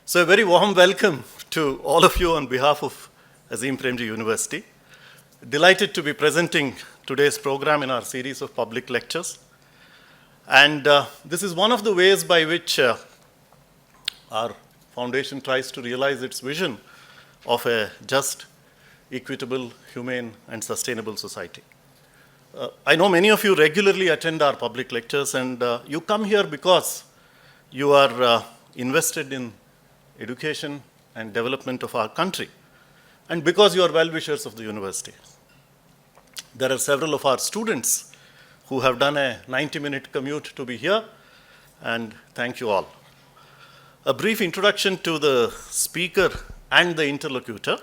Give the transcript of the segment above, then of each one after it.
So a very warm welcome to all of you on behalf of Azim Premji University. Delighted to be presenting today's program in our series of public lectures. And this is one of the ways by which our foundation tries to realize its vision of a just, equitable, humane, and sustainable society. I know many of you regularly attend our public lectures, and you come here because you are invested in education and development of our country, and because you are well-wishers of the university. There are several of our students who have done a 90-minute commute to be here, and thank you all. A brief introduction to the speaker and the interlocutor.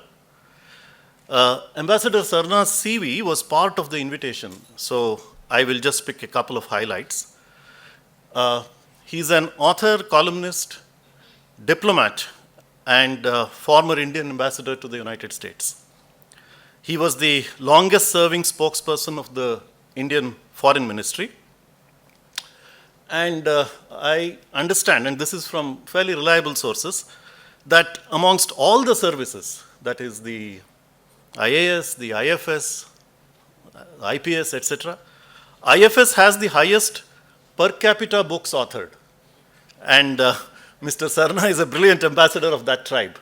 Ambassador Sarna's CV was part of the invitation, so I will just pick a couple of highlights. He's an author, columnist, diplomat, and former Indian ambassador to the United States. He was the longest serving spokesperson of the Indian Foreign Ministry. And I understand, and this is from fairly reliable sources, that amongst all the services, that is the IAS, the IFS, IPS, etc., IFS has the highest per capita books authored. And Mr. Sarna is a brilliant ambassador of that tribe.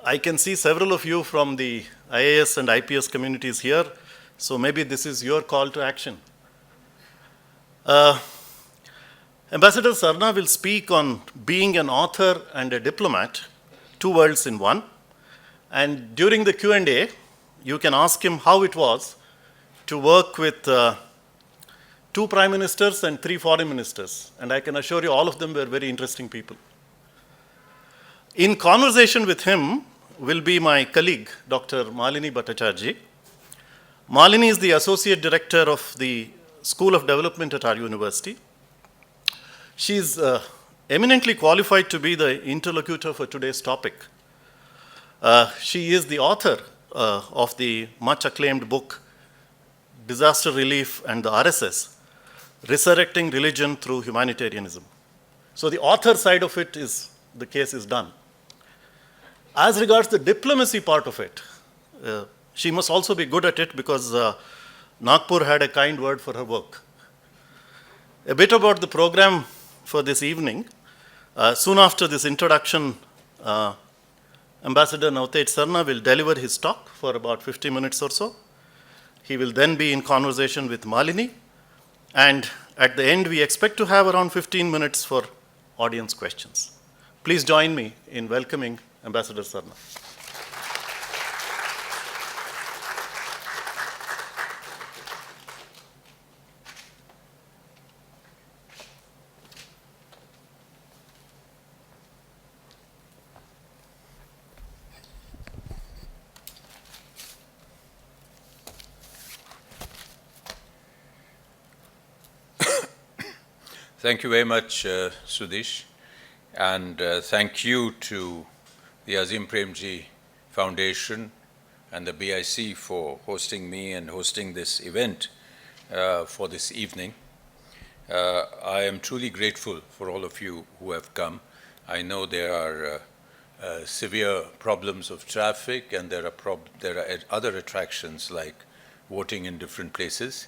I can see several of you from the IAS and IPS communities here, so maybe this is your call to action. Ambassador Sarna will speak on being an author and a diplomat, two worlds in one. And during the Q&A, you can ask him how it was to work with 2 prime ministers and 3 foreign ministers. And I can assure you all of them were very interesting people. In conversation with him will be my colleague, Dr. Malini Bhattacharjee. Malini is the Associate Director of the School of Development at our university. She is eminently qualified to be the interlocutor for today's topic. She is the author of the much acclaimed book, Disaster Relief and the RSS, Resurrecting Religion Through Humanitarianism. So the author side of it is, the case is done. As regards the diplomacy part of it, she must also be good at it because Nagpur had a kind word for her work. A bit about the program for this evening. Soon after this introduction, Ambassador Navtej Sarna will deliver his talk for about 50 minutes or so. He will then be in conversation with Malini. And at the end, we expect to have around 15 minutes for audience questions. Please join me in welcoming Ambassador Sarna. Thank you very much, Sudish, and thank you to the Azim Premji Foundation and the BIC for hosting me and hosting this event for this evening. I am truly grateful for all of you who have come. I know there are severe problems of traffic, and there are other attractions like voting in different places.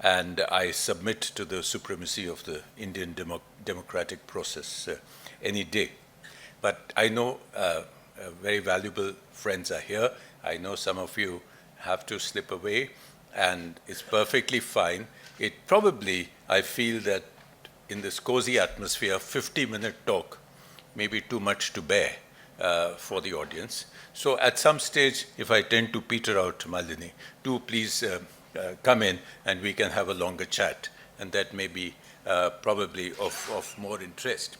And I submit to the supremacy of the Indian democratic process any day. But I know very valuable friends are here. I know some of you have to slip away, and it's perfectly fine. It probably, I feel that in this cozy atmosphere, 50-minute talk may be too much to bear for the audience. So at some stage, if I tend to peter out, Malini, do please come in and we can have a longer chat, and that may be probably of more interest.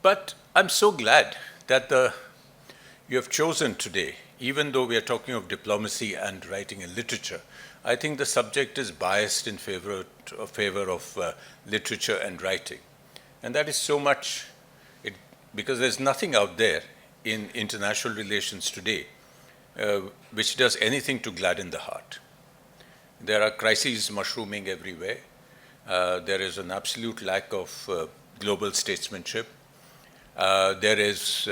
But I'm so glad that you have chosen today, even though we are talking of diplomacy and writing and literature. I think the subject is biased in favor of literature and writing. And that is so much, because there's nothing out there in international relations today which does anything to gladden the heart. There are crises mushrooming everywhere. There is an absolute lack of global statesmanship. There is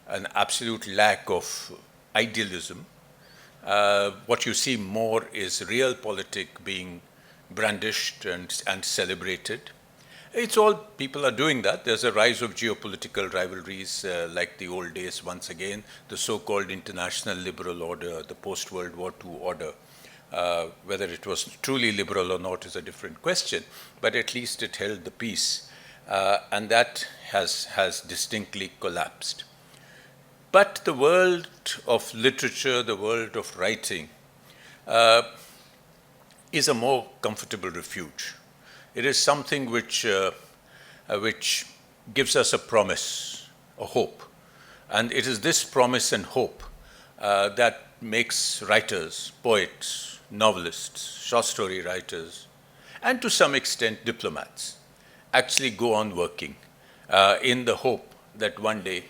an absolute lack of idealism. What you see more is realpolitik being brandished and celebrated. It's all, people are doing that. There's a rise of geopolitical rivalries like the old days once again, the so-called international liberal order, the post-World War II order. Whether it was truly liberal or not is a different question, but at least it held the peace. And that has distinctly collapsed. But the world of literature, the world of writing, is a more comfortable refuge. It is something which gives us a promise, a hope. And it is this promise and hope that makes writers, poets, novelists, short story writers, and to some extent diplomats, actually go on working in the hope that one day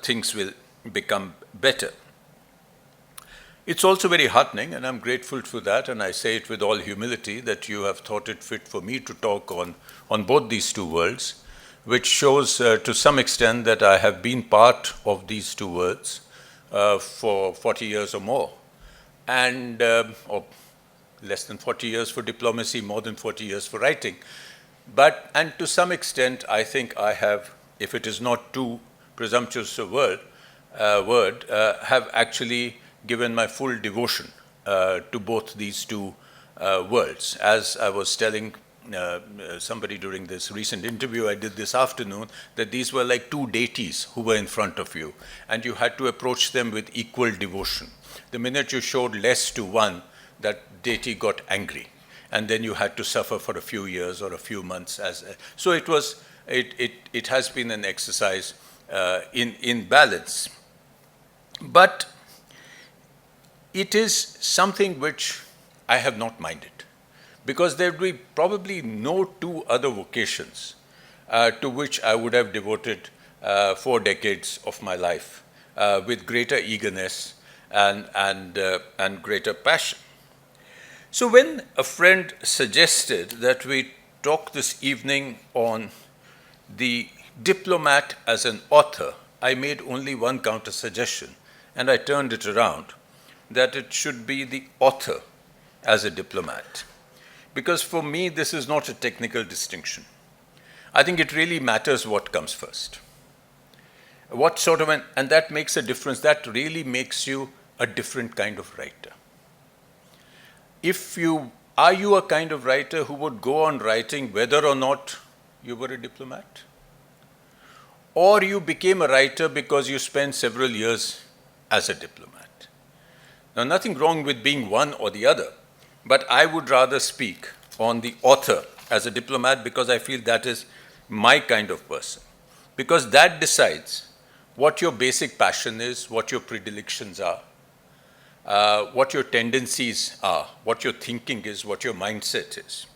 things will become better. It's also very heartening, and I'm grateful for that, and I say it with all humility, that you have thought it fit for me to talk on both these two worlds, which shows to some extent that I have been part of these two worlds for 40 years or more, and or less than 40 years for diplomacy, more than 40 years for writing. And to some extent, I think I have, if it is not too presumptuous a word, have actually given my full devotion to both these two worlds. As I was telling somebody during this recent interview I did this afternoon, that these were like two deities who were in front of you, and you had to approach them with equal devotion. The minute you showed less to one, that deity got angry, and then you had to suffer for a few years or a few months. So it has been an exercise in balance. But it is something which I have not minded, because there would be probably no two other vocations to which I would have devoted 4 decades of my life with greater eagerness and greater passion. So when a friend suggested that we talk this evening on the diplomat as an author, I made only one counter suggestion, and I turned it around, that it should be the author as a diplomat. Because for me, this is not a technical distinction. I think it really matters what comes first. What sort of and that makes a difference. That really makes you a different kind of writer. Are you a kind of writer who would go on writing whether or not you were a diplomat? Or you became a writer because you spent several years as a diplomat? Now, nothing wrong with being one or the other, but I would rather speak on the author as a diplomat, because I feel that is my kind of person. Because that decides what your basic passion is, what your predilections are, what your tendencies are, what your thinking is, what your mindset is.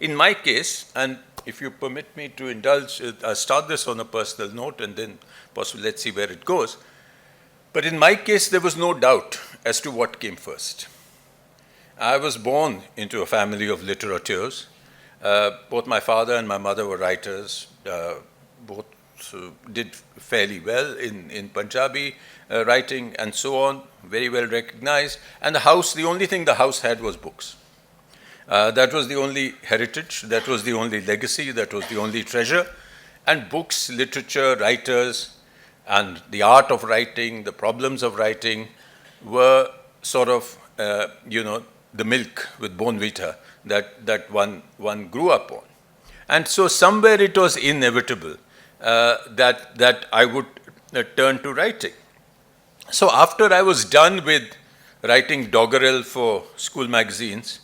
In my case, and if you permit me to indulge, I'll start this on a personal note and then possibly let's see where it goes. But in my case, there was no doubt as to what came first. I was born into a family of littérateurs. Both my father and my mother were writers. Both did fairly well in Punjabi writing and so on, very well recognized. And the only thing the house had was books. That was the only heritage, that was the only legacy, that was the only treasure. And books, literature, writers, and the art of writing, the problems of writing were sort of, the milk with Bonvita that one grew up on. And so somewhere it was inevitable that I would turn to writing. So after I was done with writing doggerel for school magazines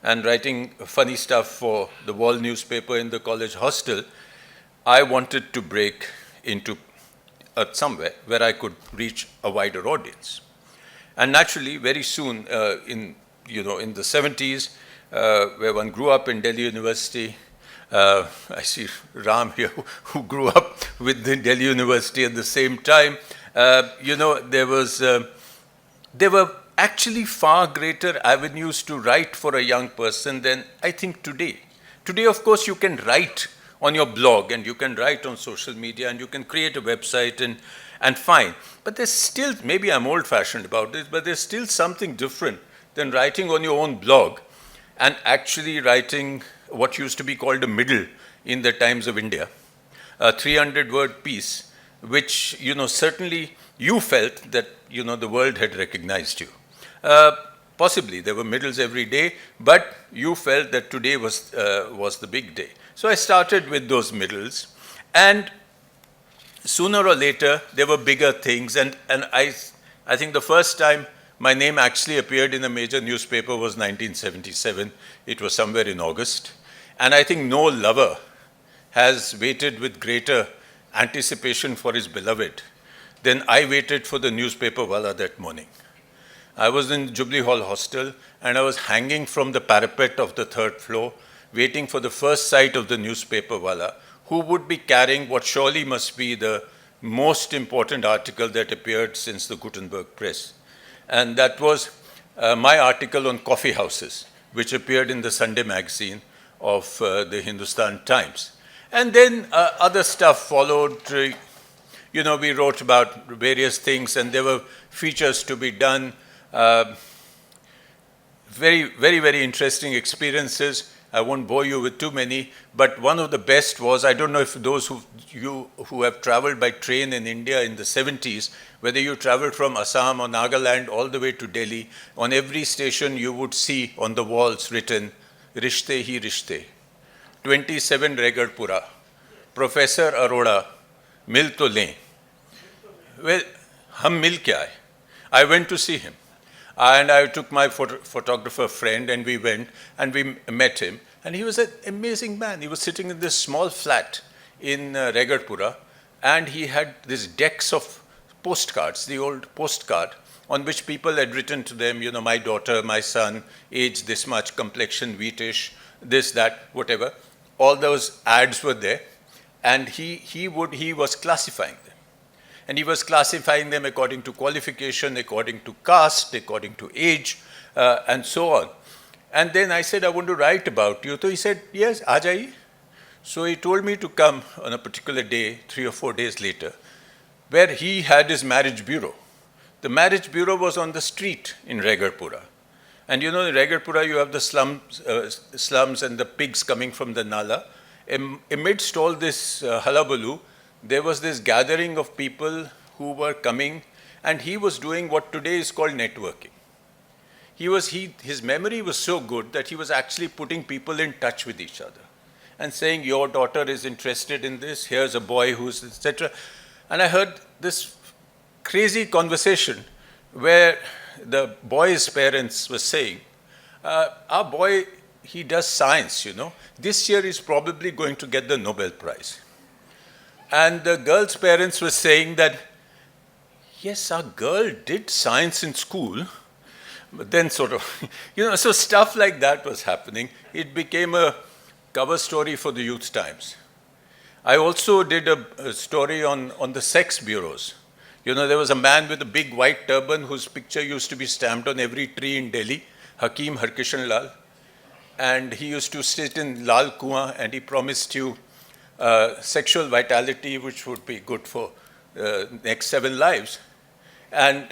and writing funny stuff for the wall newspaper in the college hostel, I wanted to break into somewhere where I could reach a wider audience. And naturally, very soon, in the 70s, where one grew up in Delhi University, I see Ram here, who grew up with the Delhi University at the same time. There were actually far greater avenues to write for a young person than I think today. Today, of course, you can write on your blog, and you can write on social media, and you can create a website, and fine. But there's still, maybe I'm old-fashioned about this, but there's still something different than writing on your own blog and actually writing what used to be called a middle in the Times of India, a 300-word piece, which, certainly you felt that, the world had recognized you. Possibly, there were middles every day, but you felt that today was the big day. So I started with those middles, and sooner or later, there were bigger things, and I think the first time my name actually appeared in a major newspaper was 1977. It was somewhere in August. And I think no lover has waited with greater anticipation for his beloved than I waited for the newspaper wala that morning. I was in Jubilee Hall Hostel, and I was hanging from the parapet of the 3rd floor, waiting for the first sight of the newspaper wala, who would be carrying what surely must be the most important article that appeared since the Gutenberg press. And that was my article on coffee houses, which appeared in the Sunday magazine of the Hindustan Times. And then other stuff followed. We wrote about various things, and there were features to be done. Very, very, very interesting experiences. I won't bore you with too many, but one of the best was, I don't know if those who have traveled by train in India in the 70s, whether you traveled from Assam or Nagaland all the way to Delhi, on every station you would see on the walls written, Rishte hi Rishte, 27 Regarpura, Professor Arora, Mil to le. Well, hum mil kya hai? I went to see him. And I took my photographer friend, and we went and we met him. And he was an amazing man. He was sitting in this small flat in Regarpura, and he had these decks of postcards, the old postcard, on which people had written to them, my daughter, my son, age this much, complexion wheatish, this, that, whatever. All those ads were there, and he was classifying them. And he was classifying them according to qualification, according to caste, according to age, and so on. And then I said, I want to write about you. So he said, yes, aa jaiye. So he told me to come on a particular day, 3 or 4 days later, where he had his marriage bureau. The marriage bureau was on the street in Regarpura. And in Regarpura, you have the slums and the pigs coming from the nala. Amidst all this hullabaloo, there was this gathering of people who were coming, and he was doing what today is called networking. His memory was so good that he was actually putting people in touch with each other and saying, your daughter is interested in this, here's a boy who's, etc. And I heard this crazy conversation where the boy's parents were saying, our boy, he does science, This year he's probably going to get the Nobel Prize. And the girl's parents were saying that, yes, our girl did science in school, but then sort of, so stuff like that was happening. It became a cover story for the Youth Times. I also did a story on the sex bureaus. There was a man with a big white turban whose picture used to be stamped on every tree in Delhi, Hakim Harkishan Lal. And he used to sit in Lal Kuan, and he promised you sexual vitality, which would be good for next 7 lives. And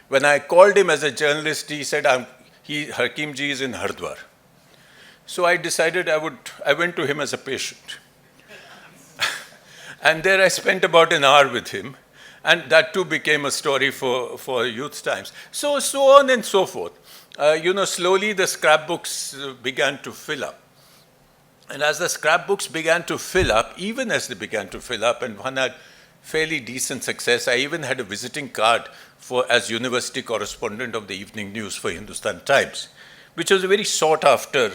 when I called him as a journalist, he said, Hakimji is in Hardwar. So I decided I went to him as a patient. And there I spent about an hour with him. And that too became a story for Youth Times. So on and so forth. Slowly the scrapbooks began to fill up. And as the scrapbooks began to fill up, even as they began to fill up, and one had fairly decent success, I even had a visiting card as university correspondent of the evening news for Hindustan Times, which was a very sought after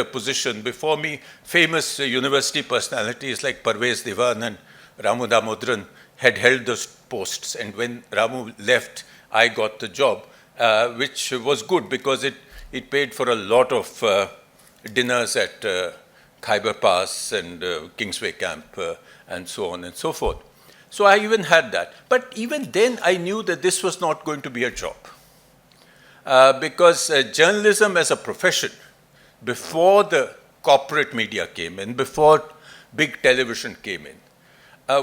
position. Before me, famous university personalities like Parvez Diwan and Ramu Damodran had held those posts. And when Ramu left, I got the job, which was good because it paid for a lot of dinners at Khyber Pass and Kingsway Camp and so on and so forth. So I even had that. But even then, I knew that this was not going to be a job. Because journalism as a profession, before the corporate media came in, before big television came in,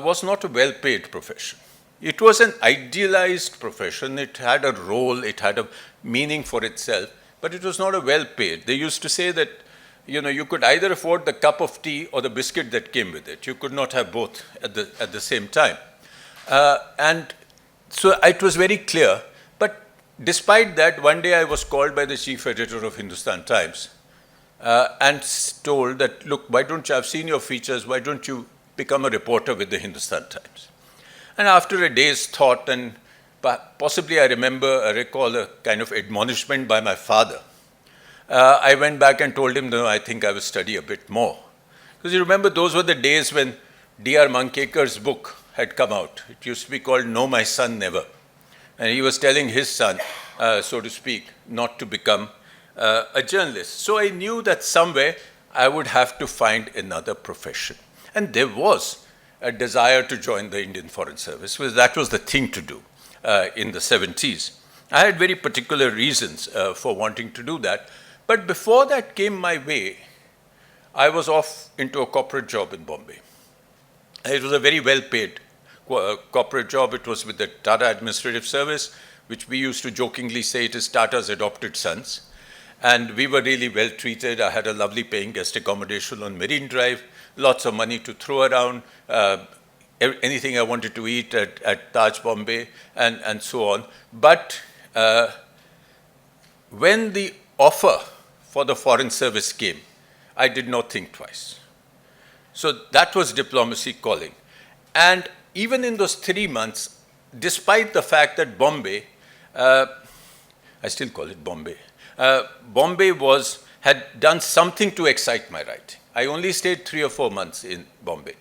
was not a well-paid profession. It was an idealized profession. It had a role, it had a meaning for itself, but it was not a well-paid. They used to say that, you could either afford the cup of tea or the biscuit that came with it. You could not have both at the same time. And so it was very clear. But despite that, one day I was called by the chief editor of Hindustan Times and told that, look, why don't you, I've seen your features, why don't you become a reporter with the Hindustan Times? And after a day's thought, and possibly I recall a kind of admonishment by my father, I went back and told him, no, I think I will study a bit more. Because you remember, those were the days when D.R. Mankekar's book had come out. It used to be called No, My Son, Never. And he was telling his son, so to speak, not to become a journalist. So I knew that somewhere I would have to find another profession. And there was a desire to join the Indian Foreign Service, because that was the thing to do in the 70s. I had very particular reasons for wanting to do that. But before that came my way, I was off into a corporate job in Bombay. It was a very well-paid corporate job. It was with the Tata Administrative Service, which we used to jokingly say it is Tata's adopted sons. And we were really well treated. I had a lovely paying guest accommodation on Marine Drive, lots of money to throw around, anything I wanted to eat at Taj Bombay, and so on. But when the offer for the Foreign Service came, I did not think twice. So that was diplomacy calling. And even in those 3 months, despite the fact that Bombay, I still call it Bombay, Bombay had done something to excite my writing. I only stayed 3 or 4 months in Bombay,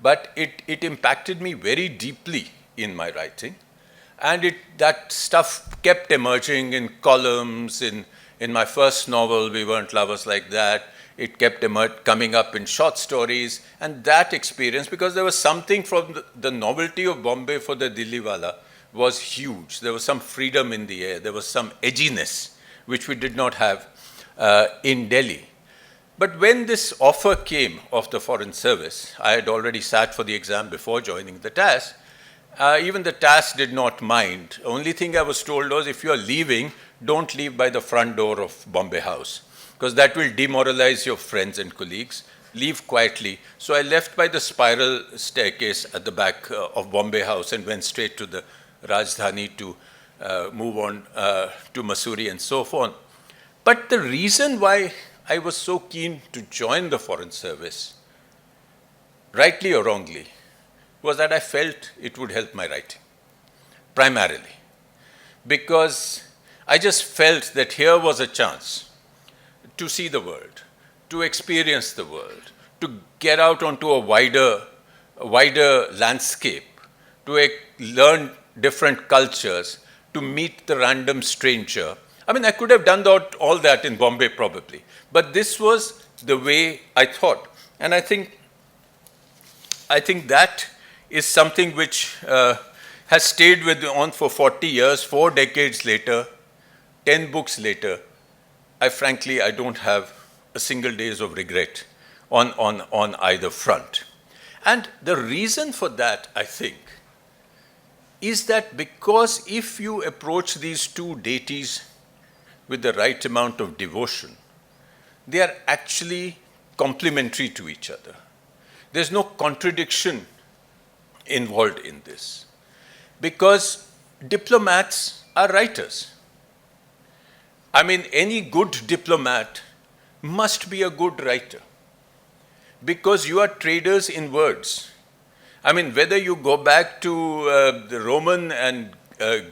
but it impacted me very deeply in my writing. And that stuff kept emerging in columns. In my first novel, We Weren't Lovers Like That, it kept coming up in short stories. And that experience, because there was something from the novelty of Bombay for the Dilliwala, was huge. There was some freedom in the air. There was some edginess, which we did not have in Delhi. But when this offer came of the Foreign Service, I had already sat for the exam before joining the TAS. Even the TAS did not mind. Only thing I was told was, if you are leaving, don't leave by the front door of Bombay House, because that will demoralize your friends and colleagues. Leave quietly. So I left by the spiral staircase at the back of Bombay House and went straight to the Rajdhani to move on to Mussoorie and so on. But the reason why I was so keen to join the Foreign Service, rightly or wrongly, was that I felt it would help my writing, primarily. Because I just felt that here was a chance to see the world, to experience the world, to get out onto a wider landscape, to learn different cultures, to meet the random stranger. I mean, I could have done all that in Bombay probably, but this was the way I thought. And I think that is something which has stayed on for 40 years, 4 decades later, 10 books later. I don't have a single days of regret on either front. And the reason for that, I think, is that because if you approach these two deities with the right amount of devotion, they are actually complementary to each other. There's no contradiction involved in this, because diplomats are writers. I mean, any good diplomat must be a good writer, because you are traders in words. I mean, whether you go back to the Roman and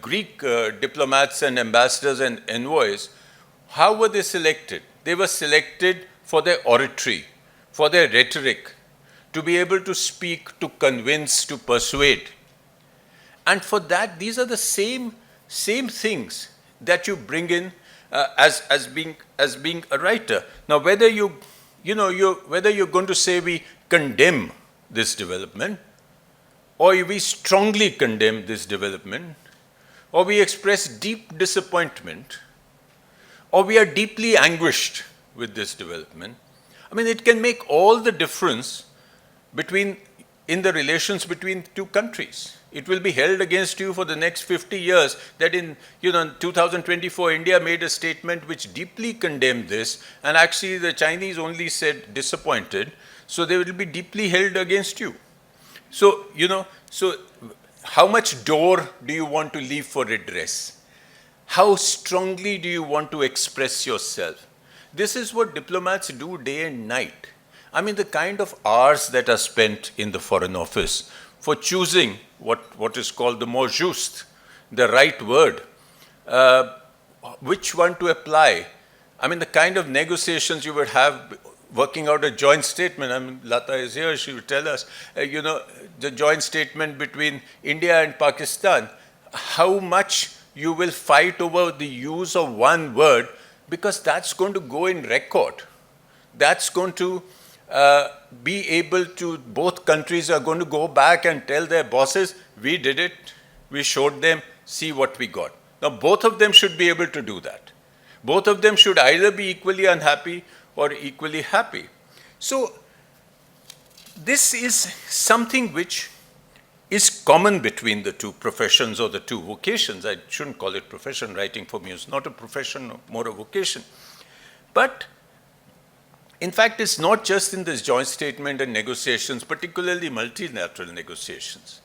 Greek diplomats and ambassadors and envoys, how were they selected? They were selected for their oratory, for their rhetoric, to be able to speak, to convince, to persuade. And for that, these are the same things that you bring in as being a writer. Now, whether you're going to say we condemn this development, or we strongly condemn this development, or we express deep disappointment, or we are deeply anguished with this development, I mean, it can make all the difference in the relations between two countries. It will be held against you for the next 50 years that in 2024, India made a statement which deeply condemned this, and actually the Chinese only said disappointed, so they will be deeply held against you. So, so how much door do you want to leave for redress? How strongly do you want to express yourself? This is what diplomats do day and night. I mean, the kind of hours that are spent in the Foreign Office for choosing what is called the mot juste, the right word, which one to apply. I mean, the kind of negotiations you would have working out a joint statement. I mean, Lata is here, she will tell us, the joint statement between India and Pakistan, how much you will fight over the use of one word, because that's going to go in record. That's going to be able to, both countries are going to go back and tell their bosses, we did it, we showed them, see what we got. Now, both of them should be able to do that. Both of them should either be equally unhappy or equally happy. So, this is something which is common between the two professions or the two vocations. I shouldn't call it profession. Writing for me is not a profession, more a vocation. But in fact, it's not just in this joint statement and negotiations, particularly multilateral negotiations,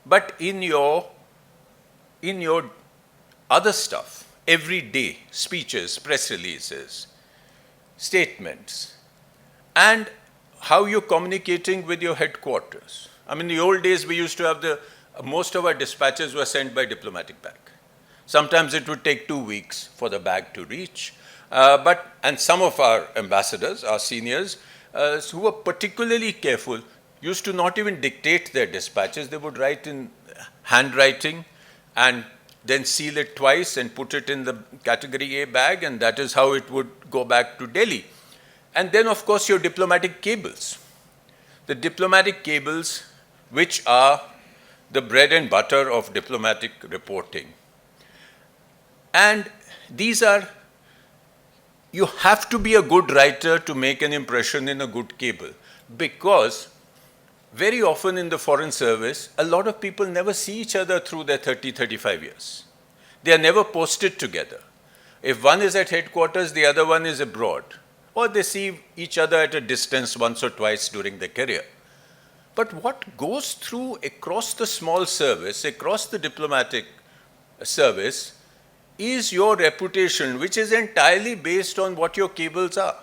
but in your other stuff, everyday speeches, press releases, statements, and how you're communicating with your headquarters. I mean, in the old days, we used to have most of our dispatches were sent by diplomatic bag. Sometimes it would take 2 weeks for the bag to reach. And some of our ambassadors, our seniors, who were particularly careful, used to not even dictate their dispatches. They would write in handwriting and then seal it twice and put it in the category A bag, and that is how it would go back to Delhi. And then, of course, your diplomatic cables. The diplomatic cables, which are the bread and butter of diplomatic reporting. And these are, you have to be a good writer to make an impression in a good cable, because very often in the foreign service, a lot of people never see each other through their 30, 35 years. They are never posted together. If one is at headquarters, the other one is abroad, or they see each other at a distance once or twice during their career. But what goes through across the small service, across the diplomatic service, is your reputation, which is entirely based on what your cables are.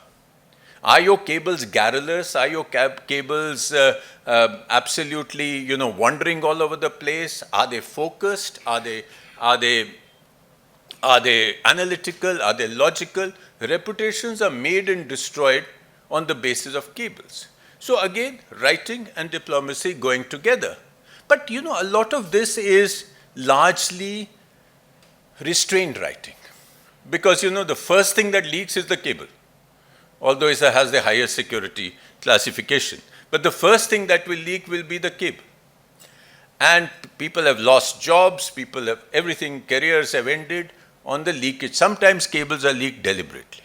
Are your cables garrulous? Are your cables absolutely, wandering all over the place? Are they focused? Are they analytical? Are they logical? Reputations are made and destroyed on the basis of cables. So again, writing and diplomacy going together. But a lot of this is largely restrained writing, because the first thing that leaks is the cable, although it has the higher security classification. But the first thing that will leak will be the cable. And people have lost jobs, people have everything, careers have ended on the leakage. Sometimes cables are leaked deliberately.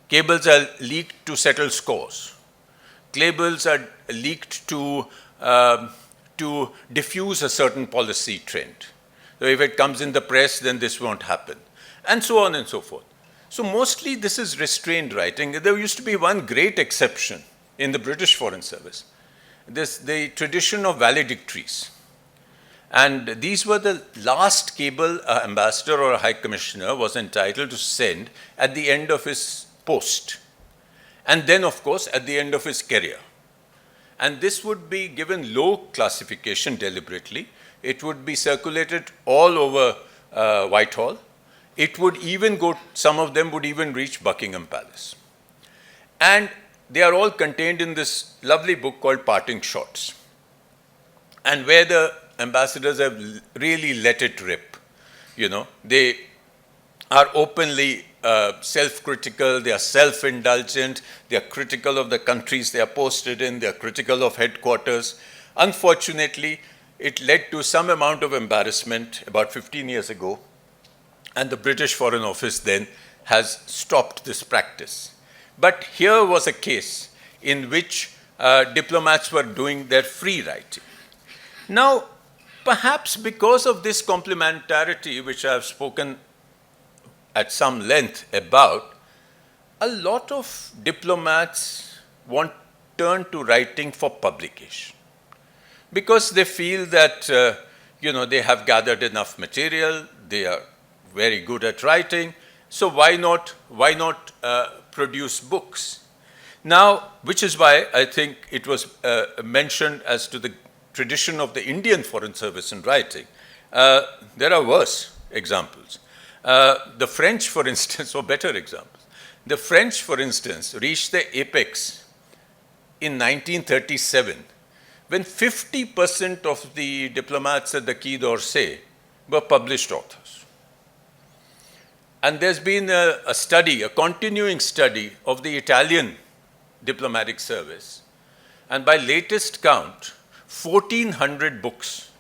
Cables are leaked to settle scores. Cables are leaked to diffuse a certain policy trend. So if it comes in the press, then this won't happen, and so on and so forth. So mostly this is restrained writing. There used to be one great exception in the British Foreign Service, the tradition of valedictories. And these were the last cable an ambassador or a high commissioner was entitled to send at the end of his post. And then, of course, at the end of his career. And this would be given low classification deliberately. It would be circulated all over Whitehall. It would even go, some of them would even reach Buckingham Palace. And they are all contained in this lovely book called Parting Shots. And where the ambassadors have really let it rip. They are openly self-critical, they are self-indulgent, they are critical of the countries they are posted in, they are critical of headquarters. Unfortunately, it led to some amount of embarrassment about 15 years ago, and the British Foreign Office then has stopped this practice. But here was a case in which diplomats were doing their free writing. Now, perhaps because of this complementarity, which I have spoken at some length about, a lot of diplomats turn to writing for publication because they feel that they have gathered enough material, they are very good at writing, so why not produce books? Now, which is why I think it was mentioned as to the tradition of the Indian Foreign Service in writing. There are worse examples. The French, for instance, or better examples. The French, for instance, reached their apex in 1937 when 50% of the diplomats at the Quai d'Orsay were published authors. And there's been a study, a continuing study of the Italian diplomatic service. And by latest count, 1,400 books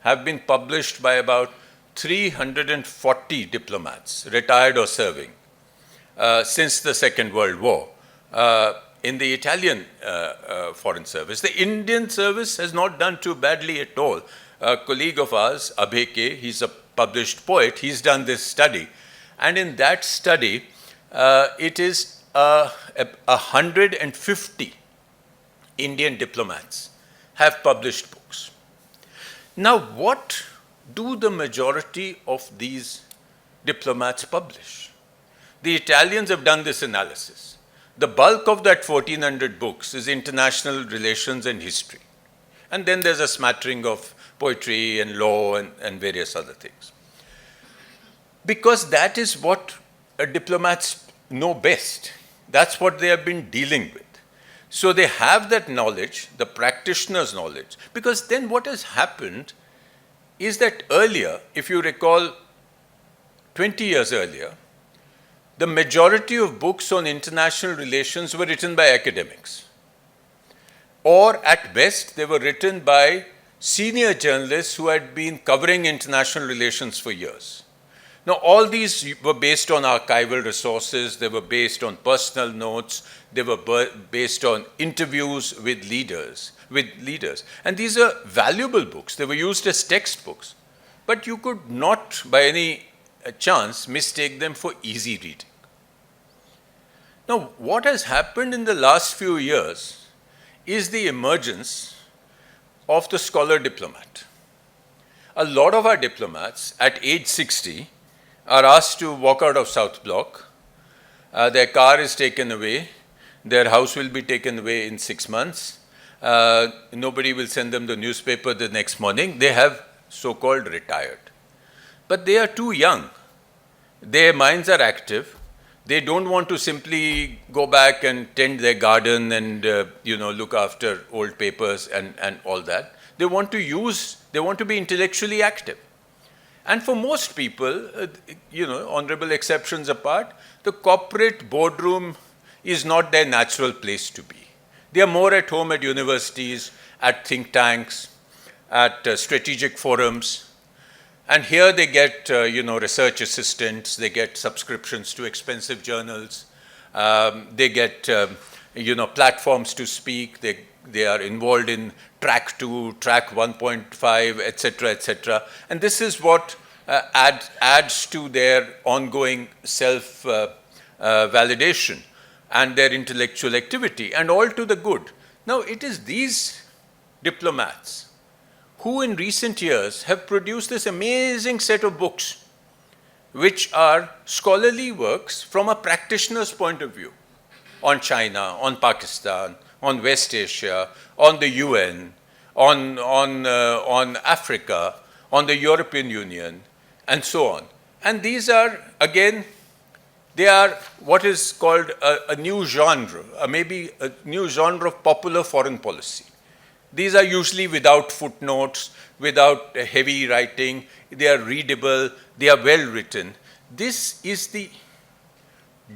have been published by about 340 diplomats, retired or serving, since the Second World War in the Italian Foreign Service. The Indian service has not done too badly at all. A colleague of ours, Abheke, he's a published poet, he's done this study. And in that study, it is 150 Indian diplomats have published books. Now, what do the majority of these diplomats publish? The Italians have done this analysis. The bulk of that 1,400 books is international relations and history. And then there's a smattering of poetry and law and various other things. Because that is what diplomats know best. That's what they have been dealing with. So they have that knowledge, the practitioner's knowledge. Because then what has happened is that earlier, if you recall 20 years earlier, the majority of books on international relations were written by academics. Or at best, they were written by senior journalists who had been covering international relations for years. Now, all these were based on archival resources, they were based on personal notes, they were based on interviews with leaders. And these are valuable books. They were used as textbooks. But you could not, by any chance, mistake them for easy reading. Now, what has happened in the last few years is the emergence of the scholar diplomat. A lot of our diplomats at age 60 are asked to walk out of South Block. Their car is taken away. Their house will be taken away in 6 months. Nobody will send them the newspaper the next morning. They have so-called retired. But they are too young. Their minds are active. They don't want to simply go back and tend their garden and look after old papers and all that. They want to be intellectually active. And for most people, honorable exceptions apart, the corporate boardroom is not their natural place to be. They are more at home at universities, at think tanks, at strategic forums. And here they get, research assistants, they get subscriptions to expensive journals, they get, platforms to speak, they are involved in track 2, track 1.5, etc., etc. And this is what adds to their ongoing self-validation and their intellectual activity, and all to the good. Now, it is these diplomats who in recent years have produced this amazing set of books, which are scholarly works from a practitioner's point of view on China, on Pakistan, on West Asia, on the UN, on Africa, on the European Union, and so on. And these are, again, they are what is called a new genre, maybe a new genre of popular foreign policy. These are usually without footnotes, without heavy writing. They are readable, they are well written. This is the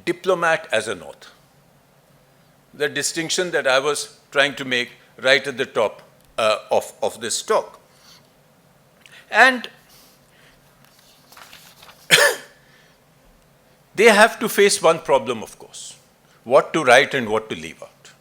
diplomat as an author. The distinction that I was trying to make right at the top of this talk. And they have to face one problem, of course. what to write and what to leave out.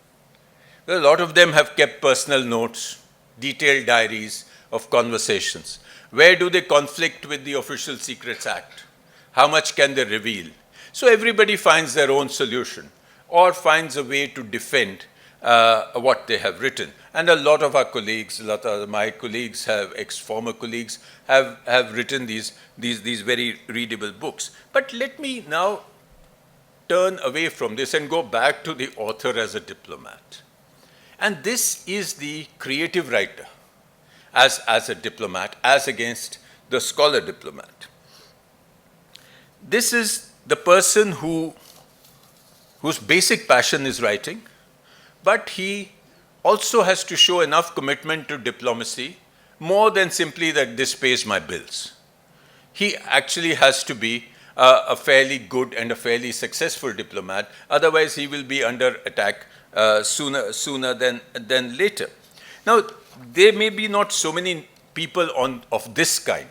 A lot of them have kept personal notes, detailed diaries of conversations. Where do they conflict with the Official Secrets Act? How much can they reveal? So everybody finds their own solution or finds a way to defend what they have written. And a lot of our colleagues, a lot of my colleagues have, ex-former colleagues, have written these very readable books. But let me now turn away from this and go back to the author as a diplomat. And this is the creative writer as a diplomat, as against the scholar diplomat. This is the person whose basic passion is writing, but he also has to show enough commitment to diplomacy, more than simply that this pays my bills. He actually has to be a fairly good and a fairly successful diplomat, otherwise he will be under attack sooner than later. Now, there may be not so many people of this kind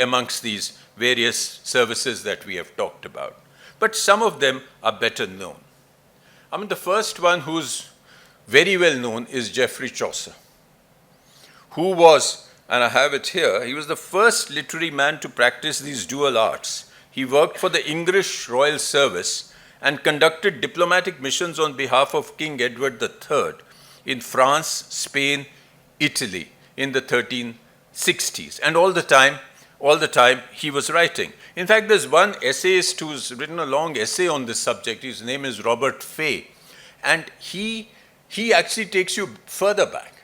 amongst these various services that we have talked about, but some of them are better known. I mean, the first one who's very well known is Geoffrey Chaucer, who was, and I have it here, he was the first literary man to practice these dual arts. He worked for the English Royal Service and conducted diplomatic missions on behalf of King Edward III in France, Spain, Italy in the 1360s. And all the time he was writing. In fact, there's one essayist who's written a long essay on this subject. His name is Robert Fay. And he actually takes you further back.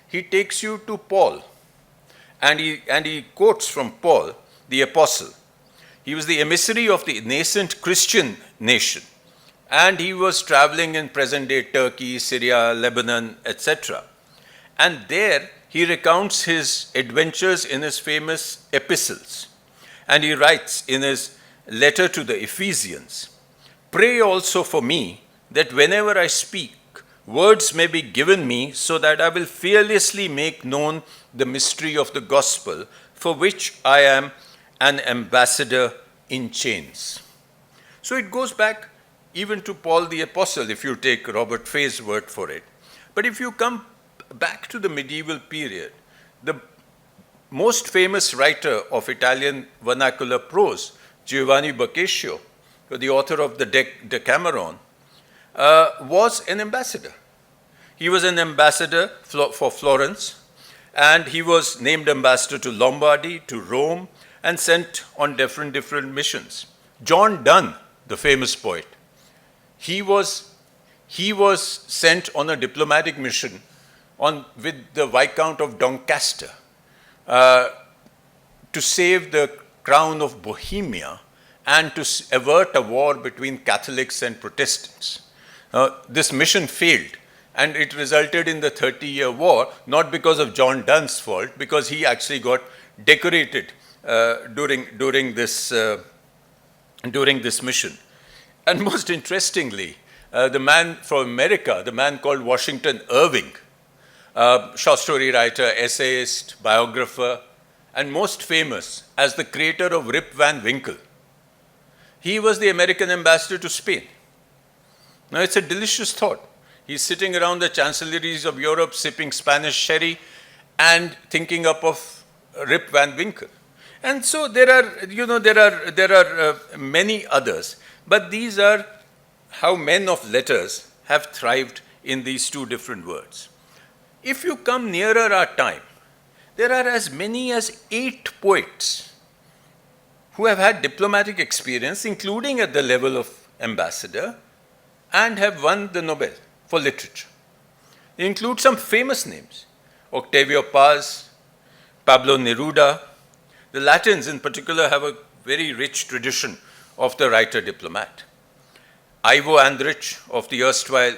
He takes you to Paul. And he quotes from Paul, the apostle. He was the emissary of the nascent Christian nation. And he was traveling in present-day Turkey, Syria, Lebanon, etc. And there he recounts his adventures in his famous epistles. And he writes in his letter to the Ephesians, "Pray also for me that whenever I speak, words may be given me so that I will fearlessly make known the mystery of the gospel, for which I am an ambassador in chains." So it goes back even to Paul the Apostle, if you take Robert Fay's word for it. But if you come back to the medieval period, the most famous writer of Italian vernacular prose, Giovanni Boccaccio, the author of the Decameron, was an ambassador. He was an ambassador for Florence, and he was named ambassador to Lombardy, to Rome, and sent on different missions. John Donne, the famous poet, he was sent on a diplomatic mission with the Viscount of Doncaster to save the crown of Bohemia and to avert a war between Catholics and Protestants. This mission failed, and it resulted in the 30-year war, not because of John Donne's fault, because he actually got decorated during this mission. And most interestingly, the man from America, the man called Washington Irving, short story writer, essayist, biographer, and most famous as the creator of Rip Van Winkle. He was the American ambassador to Spain. Now, it's a delicious thought. He's sitting around the chancelleries of Europe, sipping Spanish sherry and thinking up of Rip Van Winkle. And so there are many others, but these are how men of letters have thrived in these two different words. If you come nearer our time, there are as many as 8 poets who have had diplomatic experience, including at the level of ambassador, and have won the Nobel for literature. They include some famous names: Octavio Paz, Pablo Neruda. The Latins in particular have a very rich tradition of the writer-diplomat. Ivo Andrić of the erstwhile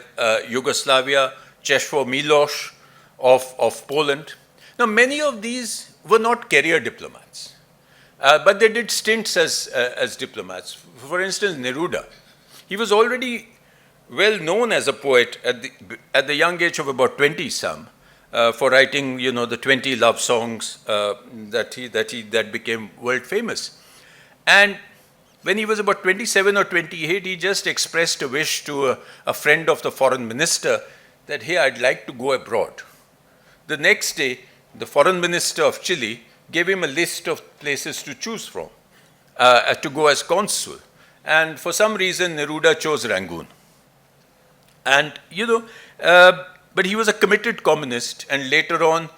Yugoslavia, Czesław Milosz of Poland. Now, many of these were not career diplomats, but they did stints as diplomats. For instance, Neruda. He was already well known as a poet at the young age of about 20-some for writing, the 20 love songs that became world famous. And when he was about 27 or 28, he just expressed a wish to a friend of the foreign minister that, hey, I'd like to go abroad. The next day, the foreign minister of Chile gave him a list of places to choose from to go as consul. And for some reason, Neruda chose Rangoon. And, but he was a committed communist, and later on,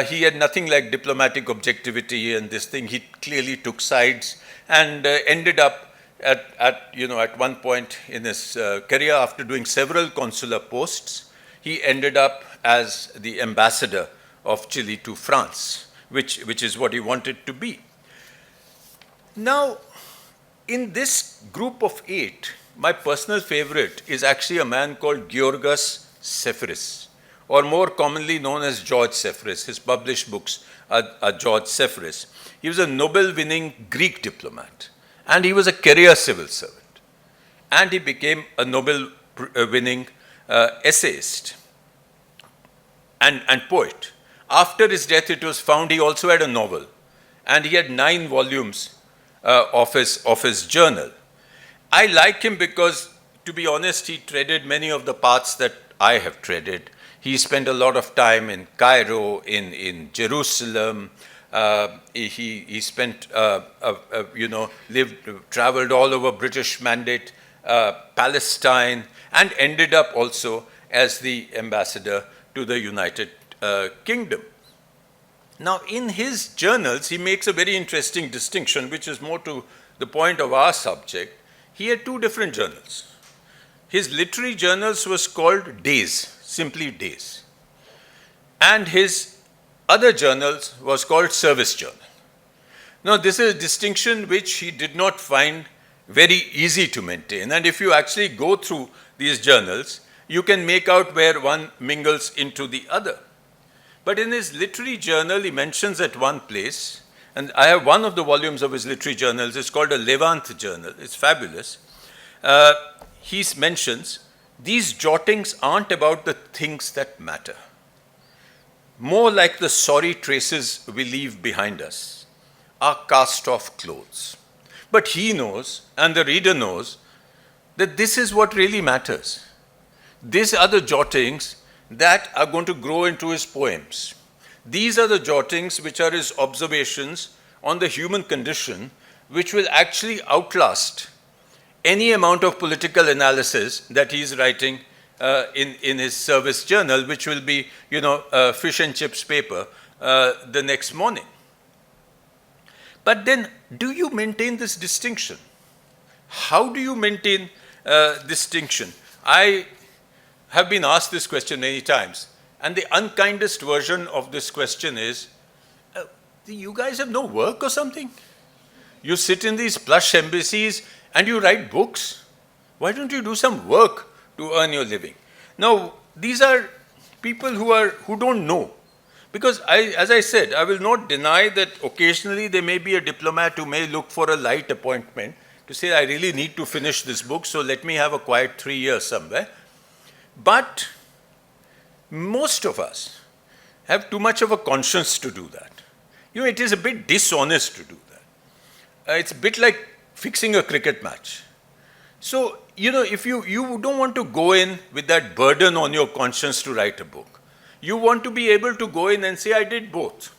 he had nothing like diplomatic objectivity and this thing. He clearly took sides and ended up at one point in his career, after doing several consular posts, he ended up as the ambassador of Chile to France, which is what he wanted to be. Now, in this group of 8, my personal favorite is actually a man called Georgas Sephiris, or more commonly known as George Sephiris. His published books are George Sephiris. He was a Nobel-winning Greek diplomat, and he was a career civil servant. And he became a Nobel-winning essayist and poet. After his death, it was found he also had a novel, and he had 9 volumes of his journal. I like him because, to be honest, he treaded many of the paths that I have treaded. He spent a lot of time in Cairo, in Jerusalem. He spent, traveled all over British Mandate, Palestine, and ended up also as the ambassador to the United Kingdom. Now, in his journals, he makes a very interesting distinction, which is more to the point of our subject. He had 2 different journals. His literary journals was called Days, simply Days. And his other journals was called Service Journal. Now, this is a distinction which he did not find very easy to maintain. And if you actually go through these journals, you can make out where one mingles into the other. But in his literary journal, he mentions at one place, and I have one of the volumes of his literary journals, it's called a Levant journal, it's fabulous. He mentions, these jottings aren't about the things that matter, more like the sorry traces we leave behind us, our cast-off clothes. But he knows, and the reader knows, that this is what really matters. These are the jottings that are going to grow into his poems. These are the jottings which are his observations on the human condition, which will actually outlast any amount of political analysis that he's writing in his service journal, which will be, fish and chips paper the next morning. But then, do you maintain this distinction? How do you maintain distinction? I have been asked this question many times, and the unkindest version of this question is, you guys have no work or something? You sit in these plush embassies and you write books? Why don't you do some work to earn your living? Now, these are people who don't know. Because as I said, I will not deny that occasionally there may be a diplomat who may look for a light appointment to say, I really need to finish this book, so let me have a quiet 3 years somewhere. But most of us have too much of a conscience to do that. It is a bit dishonest to do that. It's a bit like fixing a cricket match. So, if you don't want to go in with that burden on your conscience to write a book. You want to be able to go in and say, I did both.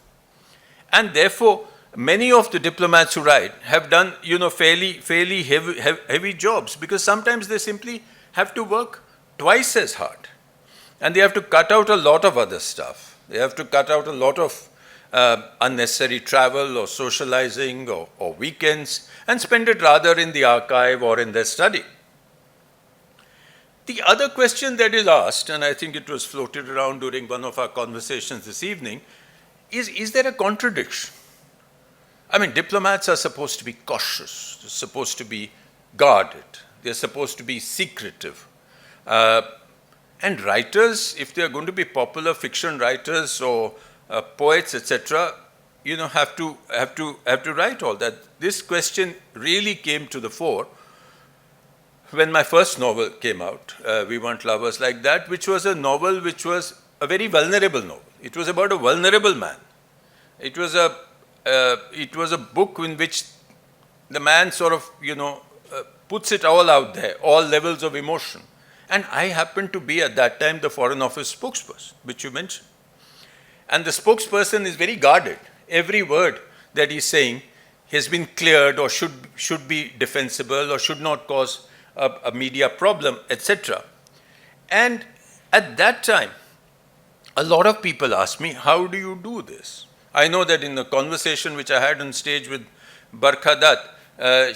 And therefore, many of the diplomats who write have done, fairly heavy jobs, because sometimes they simply have to work twice as hard. And they have to cut out a lot of other stuff. They have to cut out a lot of unnecessary travel or socializing or weekends, and spend it rather in the archive or in their study. The other question that is asked, and I think it was floated around during one of our conversations this evening, is there a contradiction? I mean, diplomats are supposed to be cautious, they're supposed to be guarded, they're supposed to be secretive. And writers, if they're going to be popular fiction writers or poets, etc., have to write all that. This question really came to the fore when my first novel came out, We Weren't Lovers Like That, which was a novel which was a very vulnerable novel. It was about a vulnerable man. It was a book in which the man sort of, puts it all out there, all levels of emotion. And I happened to be at that time the Foreign Office spokesperson, which you mentioned. And the spokesperson is very guarded. Every word that he's saying has been cleared or should be defensible or should not cause a media problem, etc. And at that time, a lot of people asked me, how do you do this? I know that in the conversation which I had on stage with Barkha Dutt,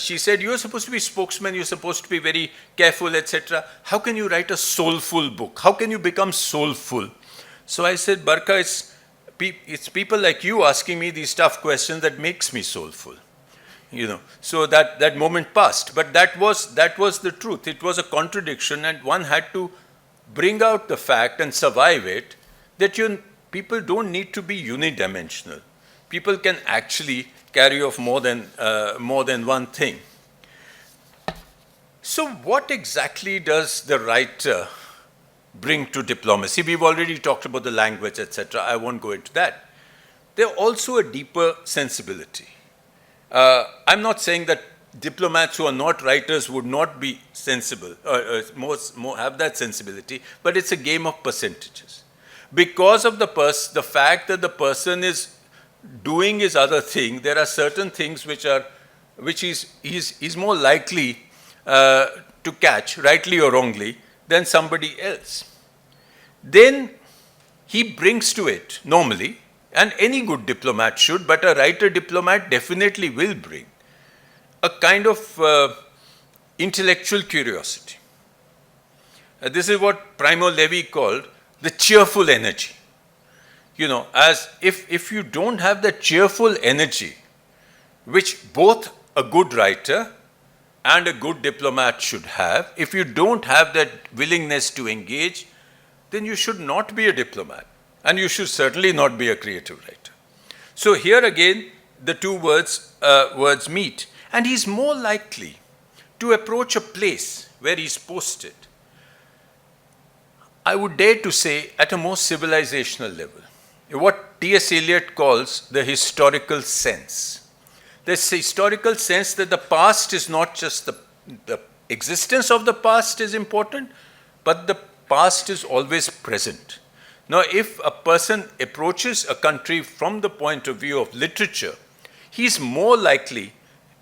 she said, you're supposed to be spokesman, you're supposed to be very careful, etc. How can you write a soulful book? How can you become soulful? So I said, Barkha, it's people like you asking me these tough questions that makes me soulful. So that moment passed. But that was the truth. It was a contradiction, and one had to bring out the fact and survive it, that people don't need to be unidimensional. People can actually carry off more than one thing. So what exactly does the writer bring to diplomacy? We've already talked about the language, etc. I won't go into that. There's also a deeper sensibility. I'm not saying that diplomats who are not writers would not be sensible, or have that sensibility, but it's a game of percentages. Because of the fact that the person is doing his other thing, there are certain things which he's more likely to catch, rightly or wrongly, than somebody else. Then he brings to it, normally, and any good diplomat should, but a writer diplomat definitely will bring, a kind of intellectual curiosity. This is what Primo Levi called the cheerful energy. As if you don't have that cheerful energy, which both a good writer and a good diplomat should have, if you don't have that willingness to engage, then you should not be a diplomat. And you should certainly not be a creative writer. So here again, the two words meet. And he's more likely to approach a place where he's posted, I would dare to say, at a more civilizational level. What T.S. Eliot calls the historical sense. This historical sense that the past is not just the existence of the past is important, but the past is always present. Now, if a person approaches a country from the point of view of literature, he's more likely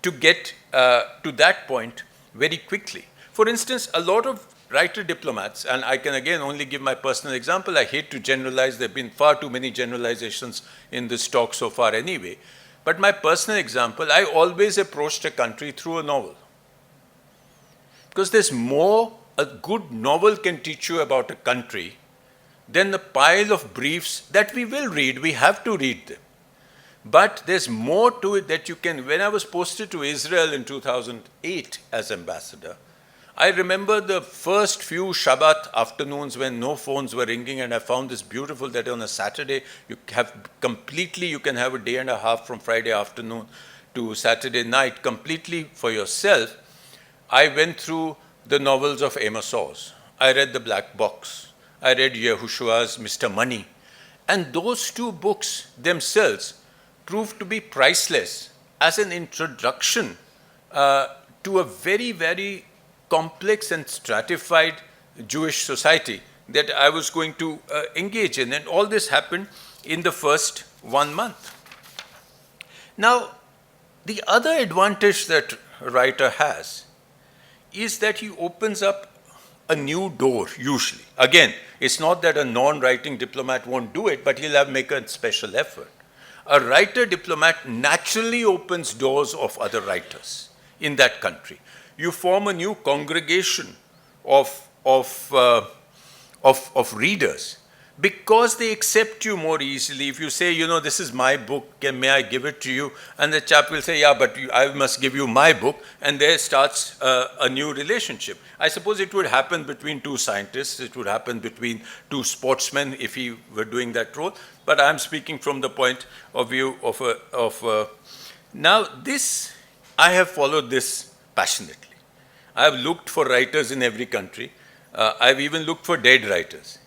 to get to that point very quickly. For instance, a lot of writer diplomats, and I can again only give my personal example, I hate to generalize, there have been far too many generalizations in this talk so far anyway, but my personal example, I always approached a country through a novel. Because there's more a good novel can teach you about a country than the pile of briefs that we will read, we have to read them. But there's more to it that you can, when I was posted to Israel in 2008 as ambassador, I remember the first few Shabbat afternoons when no phones were ringing, and I found this beautiful that on a Saturday, you can have a day and a half from Friday afternoon to Saturday night completely for yourself. I went through the novels of Amos Oz. I read The Black Box. I read Yehushua's Mr. Money. And those two books themselves proved to be priceless as an introduction to a very, very complex and stratified Jewish society that I was going to engage in. And all this happened in the first 1 month. Now, the other advantage that a writer has is that he opens up a new door, usually. Again, it's not that a non-writing diplomat won't do it, but he'll make a special effort. A writer diplomat naturally opens doors of other writers in that country. You form a new congregation of readers because they accept you more easily. If you say, this is my book, may I give it to you? And the chap will say, yeah, but I must give you my book. And there starts a new relationship. I suppose it would happen between two scientists. It would happen between two sportsmen if he were doing that role. But I'm speaking from the point of view of now this, I have followed this passionately. I have looked for writers in every country. I've even looked for dead writers.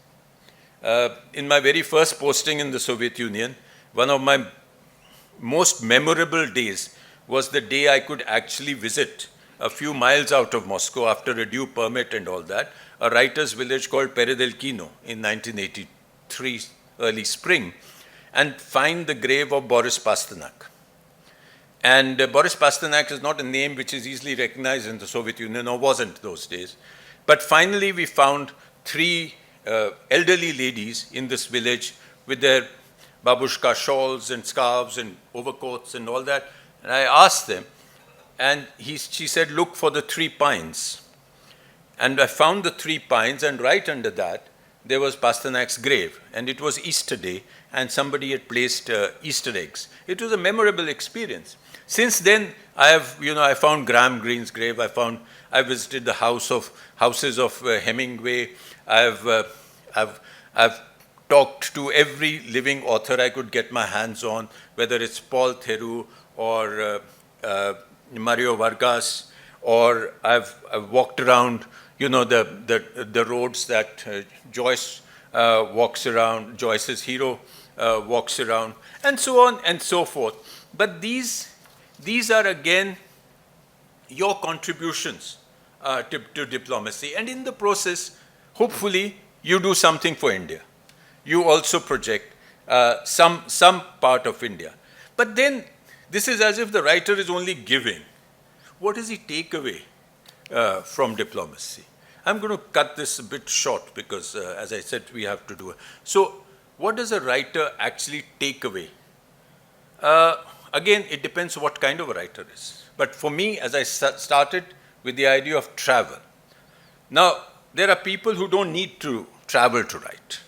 In my very first posting in the Soviet Union, one of my most memorable days was the day I could actually visit a few miles out of Moscow after a due permit and all that, a writer's village called Peredelkino in 1983, early spring, and find the grave of Boris Pasternak. And Boris Pasternak is not a name which is easily recognized in the Soviet Union, or wasn't those days. But finally we found three elderly ladies in this village with their babushka shawls and scarves and overcoats and all that. And I asked them, and she said, look for the 3 pines. And I found the 3 pines, and right under that, there was Pasternak's grave. And it was Easter Day, and somebody had placed Easter eggs. It was a memorable experience. Since then, I found Graham Greene's grave. I visited the houses of Hemingway. I've talked to every living author I could get my hands on, whether it's Paul Theroux or Mario Vargas, or I've walked around, the roads that Joyce walks around, Joyce's hero walks around, and so on and so forth. But these are again your contributions to diplomacy, and in the process, hopefully, you do something for India. You also project some part of India. But then, this is as if the writer is only giving. What does he take away from diplomacy? I'm going to cut this a bit short because, as I said, we have to do it. So, what does a writer actually take away? Again, it depends what kind of a writer is. But for me, as I started with the idea of travel. Now, there are people who don't need to travel to write.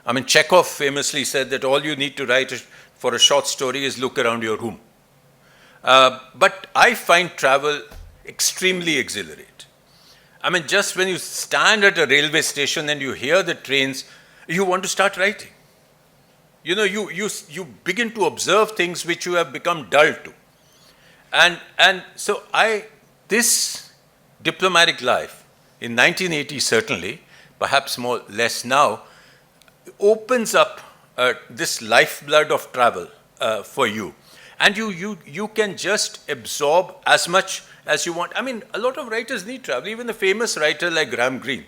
I mean, Chekhov famously said that all you need to write for a short story is look around your room. But I find travel extremely exhilarating. I mean, just when you stand at a railway station and you hear the trains, you want to start writing. You begin to observe things which you have become dull to. And so this diplomatic life, in 1980 certainly, perhaps less now, opens up this lifeblood of travel for you. And you can just absorb as much as you want. I mean, a lot of writers need travel. Even a famous writer like Graham Greene,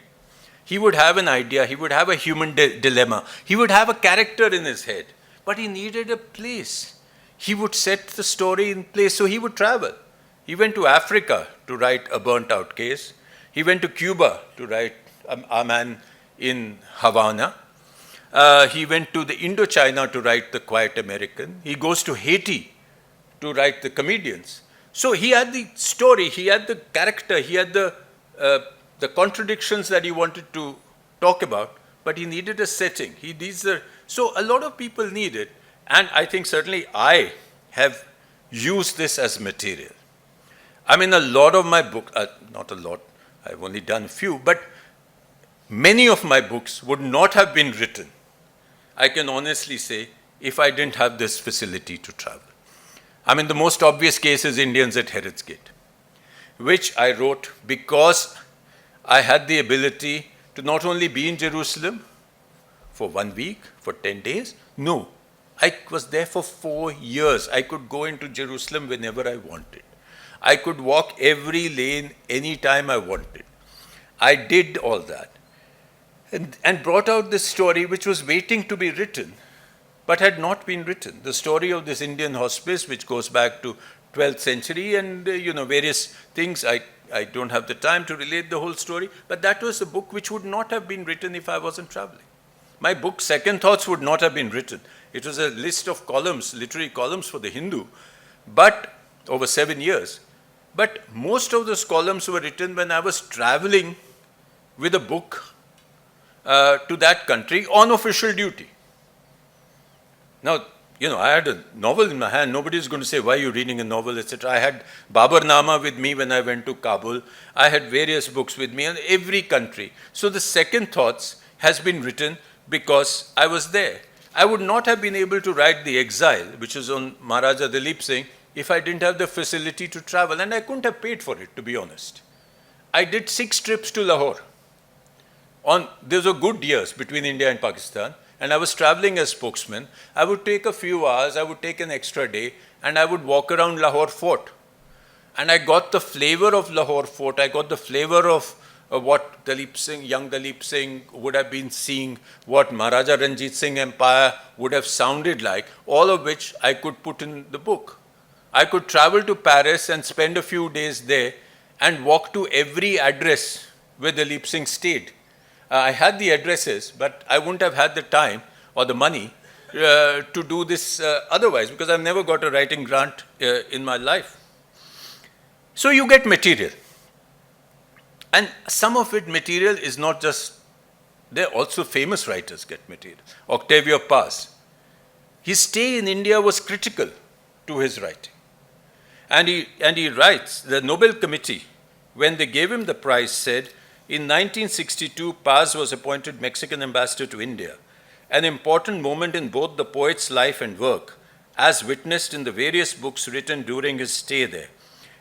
he would have an idea, he would have a human dilemma, he would have a character in his head, but he needed a place. He would set the story in place, so he would travel. He went to Africa to write A Burnt Out Case. He went to Cuba to write A Man in Havana. He went to the Indochina to write The Quiet American. He goes to Haiti to write The Comedians. So he had the story, he had the character, he had the contradictions that he wanted to talk about, but he needed a setting. So a lot of people need it, and I think certainly I have used this as material. I mean, a lot of my books, not a lot, I've only done a few, but many of my books would not have been written, I can honestly say, if I didn't have this facility to travel. I mean, the most obvious case is Indians at Herod's Gate, which I wrote because I had the ability to not only be in Jerusalem for 1 week, for 10 days, no. I was there for 4 years. I could go into Jerusalem whenever I wanted. I could walk every lane anytime I wanted. I did all that and brought out this story which was waiting to be written, but had not been written. The story of this Indian hospice, which goes back to 12th century and, various things. I don't have the time to relate the whole story, but that was a book which would not have been written if I wasn't traveling. My book, Second Thoughts, would not have been written. It was a list of columns, literary columns for The Hindu, but over 7 years. But most of those columns were written when I was traveling with a book to that country on official duty. Now, I had a novel in my hand. Nobody is going to say, why are you reading a novel, etc. I had Babarnama with me when I went to Kabul. I had various books with me in every country. So the Second Thoughts has been written because I was there. I would not have been able to write The Exile, which is on Maharaja Dalip Singh, if I didn't have the facility to travel. And I couldn't have paid for it, to be honest. I did 6 trips to Lahore. Those were good years between India and Pakistan. and I was traveling as spokesman, I would take a few hours, I would take an extra day, and I would walk around Lahore Fort. And I got the flavor of Lahore Fort, I got the flavor of what young Dalip Singh would have been seeing, what Maharaja Ranjit Singh Empire would have sounded like, all of which I could put in the book. I could travel to Paris and spend a few days there and walk to every address where Dalip Singh stayed. I had the addresses, but I wouldn't have had the time or the money to do this otherwise, because I've never got a writing grant in my life. So you get material. And some of it material is not just, there also famous writers get material. Octavio Paz. His stay in India was critical to his writing. And he writes, the Nobel Committee, when they gave him the prize, said, in 1962, Paz was appointed Mexican ambassador to India, an important moment in both the poet's life and work, as witnessed in the various books written during his stay there,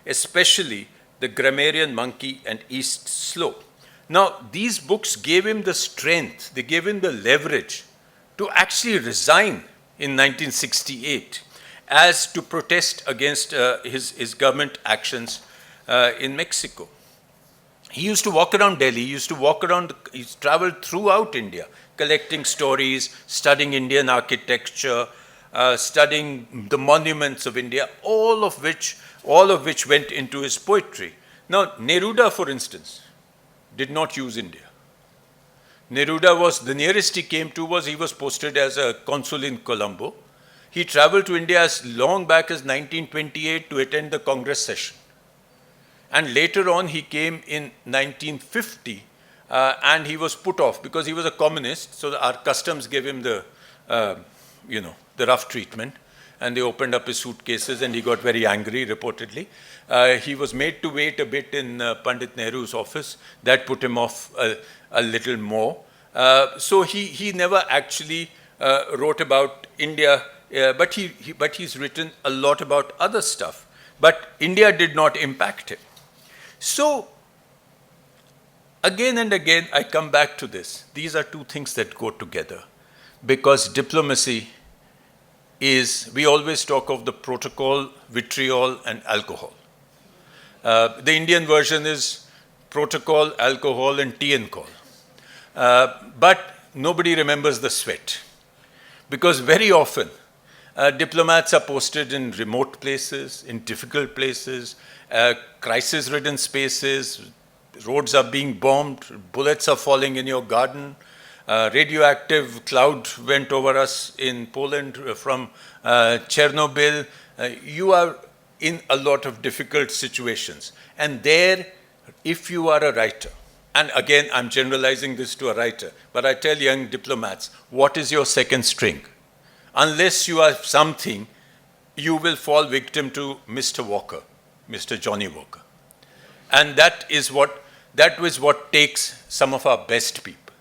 especially The Grammarian Monkey and East Slope. Now, these books gave him the strength, they gave him the leverage to actually resign in 1968 as to protest against his government actions in Mexico. He used to walk around Delhi, he traveled throughout India, collecting stories, studying Indian architecture, studying the monuments of India, all of which went into his poetry. Now, Neruda, for instance, did not use India. Neruda was, the nearest he came to was he was posted as a consul in Colombo. He traveled to India as long back as 1928 to attend the Congress session. And later on, he came in 1950 and he was put off because he was a communist. So our customs gave him the rough treatment, and they opened up his suitcases and he got very angry, reportedly. He was made to wait a bit in Pandit Nehru's office. That put him off a little more. So he never actually wrote about India, but he's written a lot about other stuff. But India did not impact him. So again and again, I come back to this. These are two things that go together, because diplomacy is, we always talk of the protocol, vitriol, and alcohol. The Indian version is protocol, alcohol, and tea and call. But nobody remembers the sweat, because very often diplomats are posted in remote places, in difficult places, crisis-ridden spaces, roads are being bombed, bullets are falling in your garden, radioactive cloud went over us in Poland from Chernobyl. You are in a lot of difficult situations. And there, if you are a writer, and again, I'm generalizing this to a writer, but I tell young diplomats, what is your second string? Unless you are something, you will fall victim to Mr. Walker, Mr. Johnny Walker. And that is what takes some of our best people.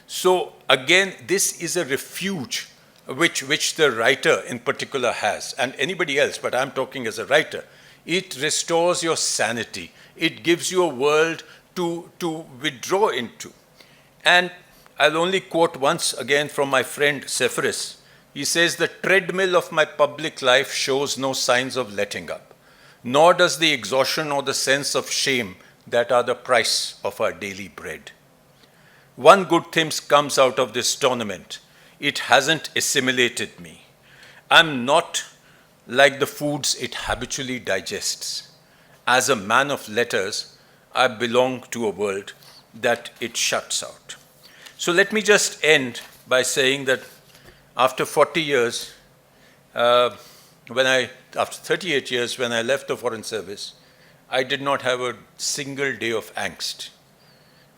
So again, this is a refuge which the writer in particular has, and anybody else, but I'm talking as a writer. It restores your sanity. It gives you a world to withdraw into. And I'll only quote once again from my friend Seferis. He says, the treadmill of my public life shows no signs of letting up, nor does the exhaustion or the sense of shame that are the price of our daily bread. One good thing comes out of this tournament. It hasn't assimilated me. I'm not like the foods it habitually digests. As a man of letters, I belong to a world that it shuts out. So let me just end by saying that after 40 years, after 38 years, when I left the Foreign Service, I did not have a single day of angst.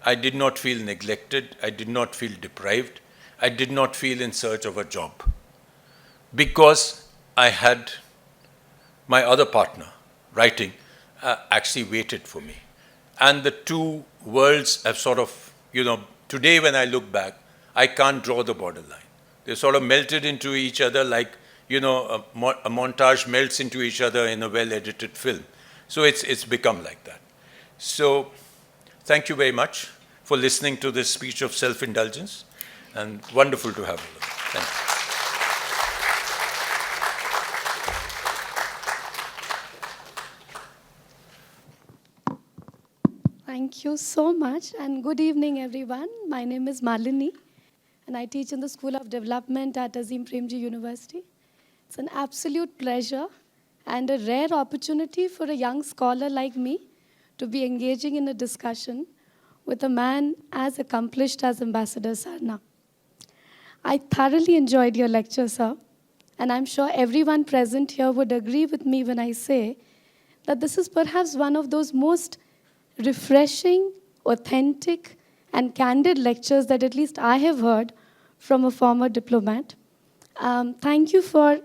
I did not feel neglected. I did not feel deprived. I did not feel in search of a job, because I had my other partner, writing, actually waited for me. And the two worlds have sort of, today when I look back, I can't draw the borderline. They sort of melted into each other like, a montage melts into each other in a well-edited film. So it's become like that. So thank you very much for listening to this speech of self-indulgence. and wonderful to have all of you. Thank you. Thank you so much, and good evening, everyone. My name is Malini, and I teach in the School of Development at Azim Premji University. It's an absolute pleasure and a rare opportunity for a young scholar like me to be engaging in a discussion with a man as accomplished as Ambassador Sarna. I thoroughly enjoyed your lecture, sir, and I'm sure everyone present here would agree with me when I say that this is perhaps one of those most refreshing, authentic, and candid lectures that at least I have heard from a former diplomat. Thank you for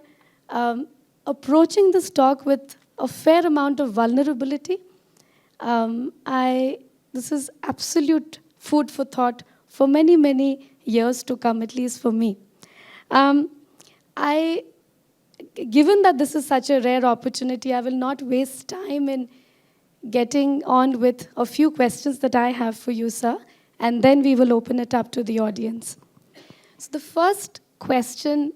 approaching this talk with a fair amount of vulnerability. This is absolute food for thought for many, many years to come, at least for me. Given that this is such a rare opportunity, I will not waste time in getting on with a few questions that I have for you, sir, and then we will open it up to the audience. So the first question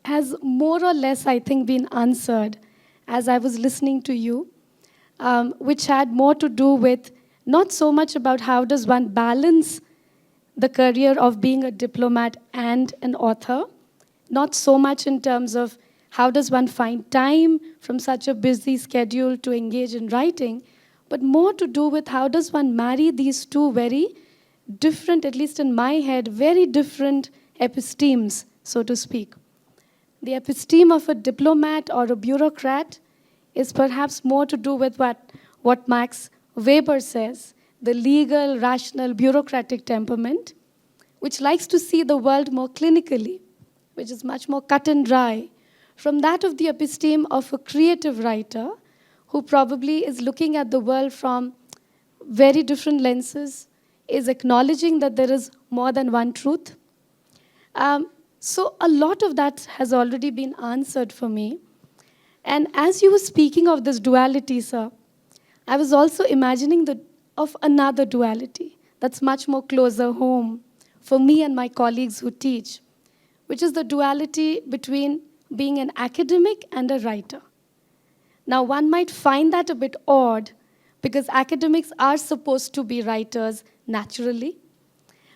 has more or less, I think, been answered as I was listening to you, which had more to do with not so much about how does one balance the career of being a diplomat and an author, not so much in terms of how does one find time from such a busy schedule to engage in writing, but more to do with how does one marry these two very different, at least in my head, very different epistemes, so to speak. The episteme of a diplomat or a bureaucrat is perhaps more to do with what Max Weber says, the legal, rational, bureaucratic temperament, which likes to see the world more clinically, which is much more cut and dry, from that of the episteme of a creative writer who probably is looking at the world from very different lenses, is acknowledging that there is more than one truth. So a lot of that has already been answered for me. And as you were speaking of this duality, sir, I was also imagining of another duality that's much more closer home for me and my colleagues who teach, which is the duality between being an academic and a writer. Now, one might find that a bit odd because academics are supposed to be writers naturally.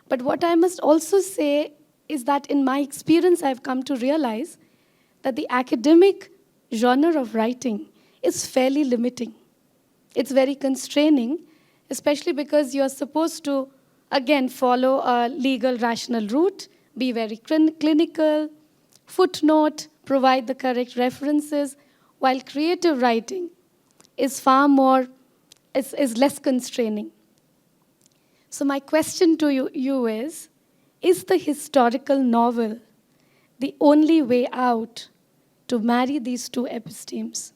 But what I must also say is that in my experience, I've come to realize that the academic genre of writing is fairly limiting. It's very constraining, especially because you're supposed to, again, follow a legal, rational route, be very clinical, footnote, provide the correct references, while creative writing is far more, is less constraining. So my question to you is the historical novel the only way out to marry these two epistemes?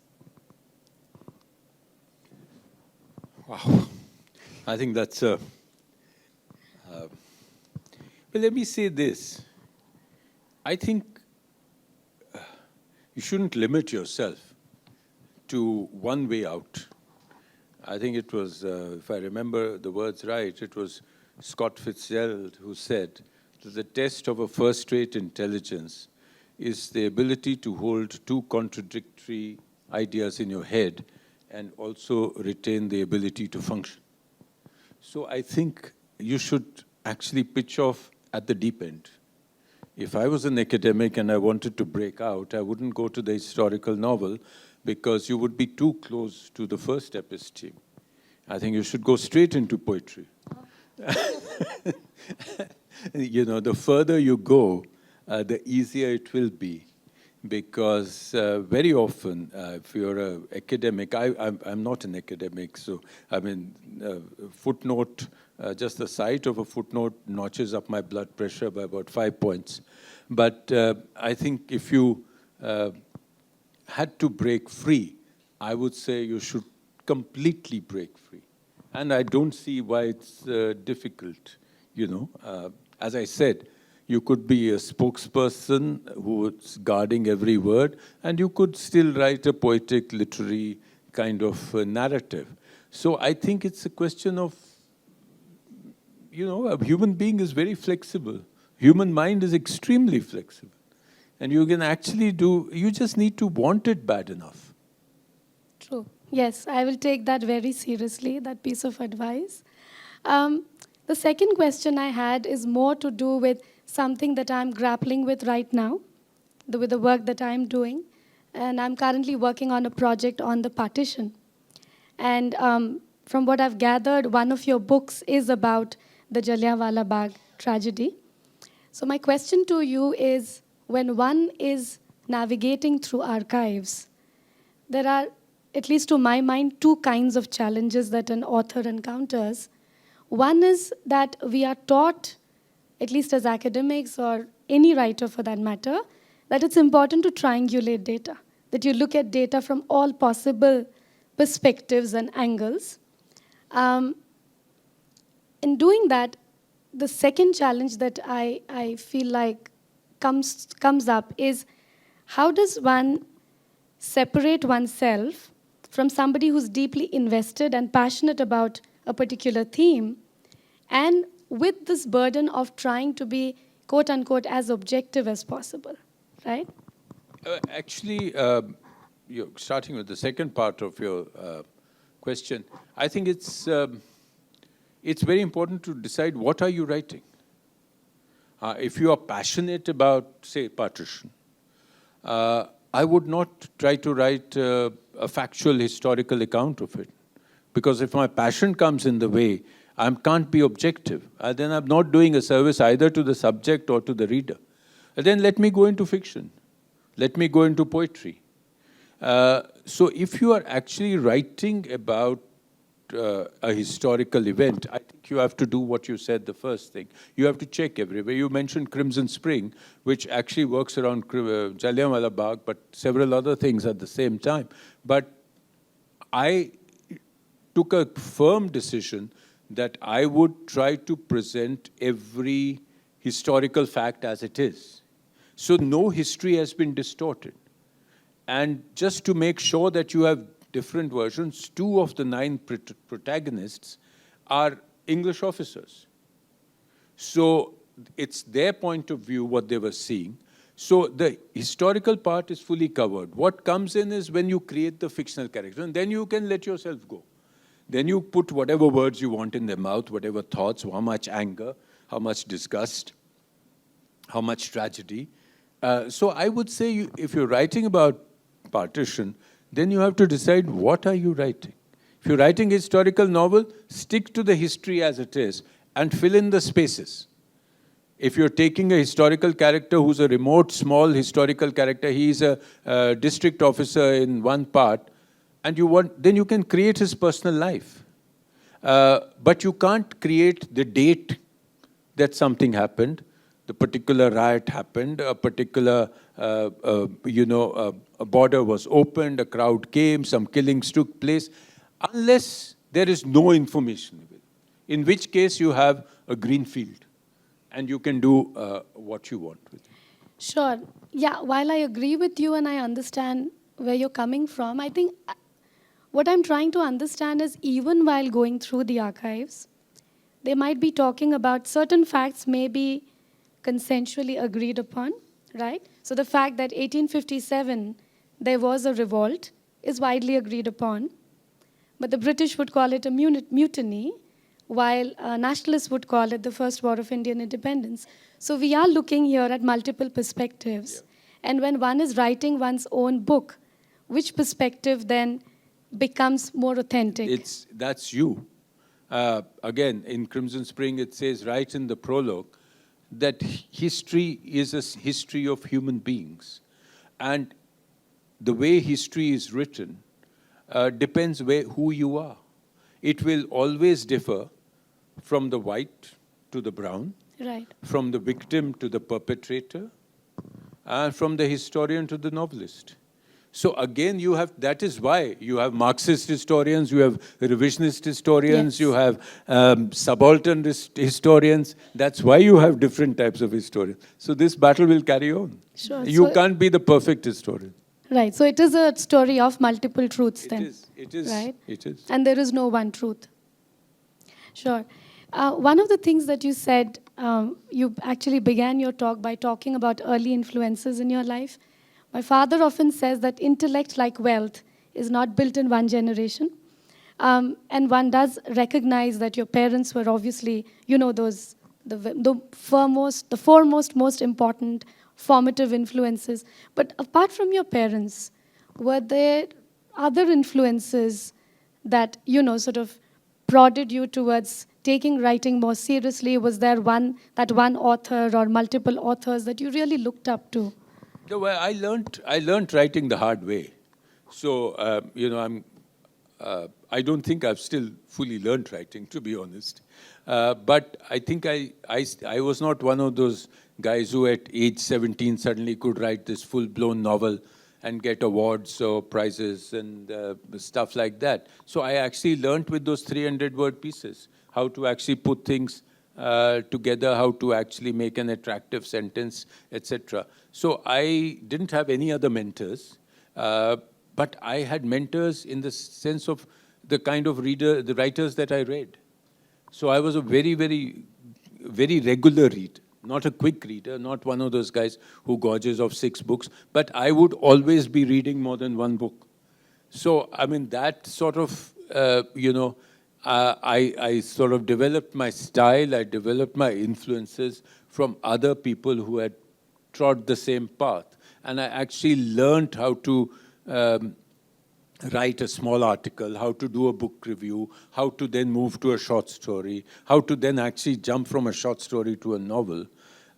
Wow. I think that's a... well, let me say this. I think you shouldn't limit yourself to one way out. I think it was, if I remember the words right, it was Scott Fitzgerald who said that the test of a first-rate intelligence is the ability to hold two contradictory ideas in your head and also retain the ability to function. So I think you should actually pitch off at the deep end. If I was an academic and I wanted to break out, I wouldn't go to the historical novel because you would be too close to the first episteme. I think you should go straight into poetry. You know, the further you go, the easier it will be. Because very often, if you're an academic, I'm not an academic, so I mean, footnote, just the sight of a footnote notches up my blood pressure by about 5 points. But I think if you had to break free, I would say you should completely break free. And I don't see why it's difficult, you know. As I said, you could be a spokesperson who's guarding every word, and you could still write a poetic, literary kind of narrative. So I think it's a question of, you know, a human being is very flexible. Human mind is extremely flexible. And you can actually you just need to want it bad enough. True. Yes, I will take that very seriously, that piece of advice. The second question I had is more to do with something that I'm grappling with right now, with the work that I'm doing. And I'm currently working on a project on the partition. And from what I've gathered, one of your books is about the Jallianwala Bagh tragedy. So my question to you is, when one is navigating through archives, there are, at least to my mind, two kinds of challenges that an author encounters. One is that we are taught, at least as academics or any writer for that matter, that it's important to triangulate data, that you look at data from all possible perspectives and angles. In doing that, the second challenge that I feel like comes up is, how does one separate oneself from somebody who's deeply invested and passionate about a particular theme, and with this burden of trying to be, quote unquote, as objective as possible, right? Actually, you're starting with the second part of your question. I think it's very important to decide, what are you writing? If you are passionate about, say, partition, I would not try to write a factual historical account of it. Because if my passion comes in the way, I can't be objective. Then I'm not doing a service either to the subject or to the reader. Then let me go into fiction. Let me go into poetry. So if you are actually writing about a historical event, I think you have to do what you said, the first thing. You have to check everywhere. You mentioned Crimson Spring, which actually works around Jallianwala Bagh, but several other things at the same time. But I took a firm decision that I would try to present every historical fact as it is. So no history has been distorted. And just to make sure that you have different versions, 2 of the 9 protagonists are English officers. So it's their point of view, what they were seeing. So the historical part is fully covered. What comes in is when you create the fictional character, and then you can let yourself go. Then you put whatever words you want in their mouth, whatever thoughts, how much anger, how much disgust, how much tragedy. So I would say, if you're writing about partition, then you have to decide, what are you writing? If you're writing a historical novel, stick to the history as it is and fill in the spaces. If you're taking a historical character who's a remote, small historical character, he's a district officer in one part, and then you can create his personal life. But you can't create the date that something happened, the particular riot happened, a particular, a border was opened, a crowd came, some killings took place, unless there is no information of it, in which case you have a green field and you can do what you want with it. Sure. Yeah, while I agree with you and I understand where you're coming from, I think what I'm trying to understand is, even while going through the archives, they might be talking about certain facts may be consensually agreed upon, right? So the fact that 1857 there was a revolt is widely agreed upon, but the British would call it a mutiny, while nationalists would call it the First War of Indian Independence. So we are looking here at multiple perspectives. Yeah. And when one is writing one's own book, which perspective then becomes more authentic? That's you. Again, in Crimson Spring, it says right in the prologue that history is a history of human beings. And the way history is written depends who you are. It will always differ from the white to the brown, right, from the victim to the perpetrator, and from the historian to the novelist. So again, that is why you have Marxist historians, you have revisionist historians, yes, you have subaltern historians. That's why you have different types of historians. So this battle will carry on. Sure. You can't be the perfect historian. Right. So it is a story of multiple truths then. It is. Right? It is. And there is no one truth. Sure. One of the things that you said, you actually began your talk by talking about early influences in your life. My father often says that intellect, like wealth, is not built in one generation. And one does recognize that your parents were obviously, the foremost, most important formative influences. But apart from your parents, were there other influences that, sort of prodded you towards taking writing more seriously? Was there one author or multiple authors that you really looked up to? No, well, I learned writing the hard way. So, I don't think I've still fully learned writing, to be honest. But I think I was not one of those guys who at age 17 suddenly could write this full-blown novel and get awards or prizes and stuff like that. So I actually learned with those 300-word pieces how to actually put things together, how to actually make an attractive sentence, etc. So I didn't have any other mentors, but I had mentors in the sense of the kind of the writers that I read. So I was a very, very, very regular reader, not a quick reader, not one of those guys who gorges off 6 books, but I would always be reading more than 1 book. So, I mean, that sort of, I sort of developed my style, I developed my influences from other people who had trod the same path. And I actually learned how to write a small article, how to do a book review, how to then move to a short story, how to then actually jump from a short story to a novel.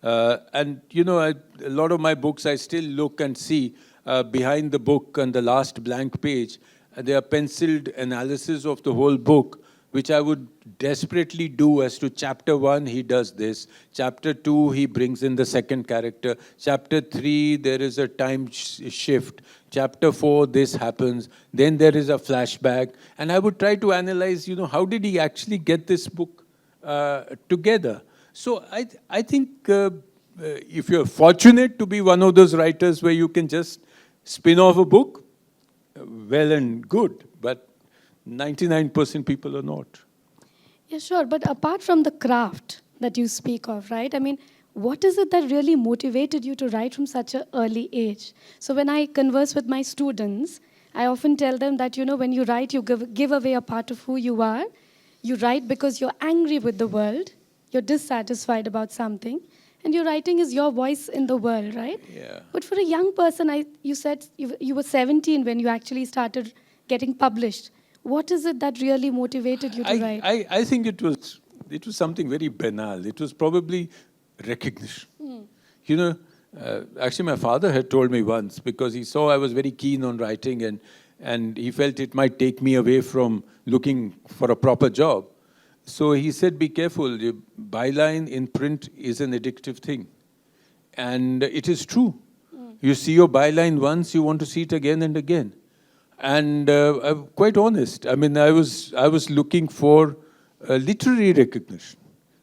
And, a lot of my books, I still look and see behind the book on the last blank page, there are penciled analysis of the whole book, which I would desperately do as to chapter 1, he does this. Chapter 2, he brings in the second character. Chapter 3, there is a time shift. Chapter 4, this happens. Then there is a flashback. And I would try to analyze, how did he actually get this book together? So I think if you're fortunate to be one of those writers where you can just spin off a book, well and good. But 99% people are not. Yeah, sure. But apart from the craft that you speak of, right? I mean, what is it that really motivated you to write from such an early age? So when I converse with my students, I often tell them that, when you write, you give away a part of who you are. You write because you're angry with the world. You're dissatisfied about something. And your writing is your voice in the world, right? Yeah. But for a young person, you said you were 17 when you actually started getting published. What is it that really motivated you to write? I think it was something very banal. It was probably recognition. Actually my father had told me once, because he saw I was very keen on writing and he felt it might take me away from looking for a proper job. So he said, be careful, your byline in print is an addictive thing. And it is true. You see your byline once, you want to see it again and again. And I'm quite honest. I mean, I was looking for literary recognition.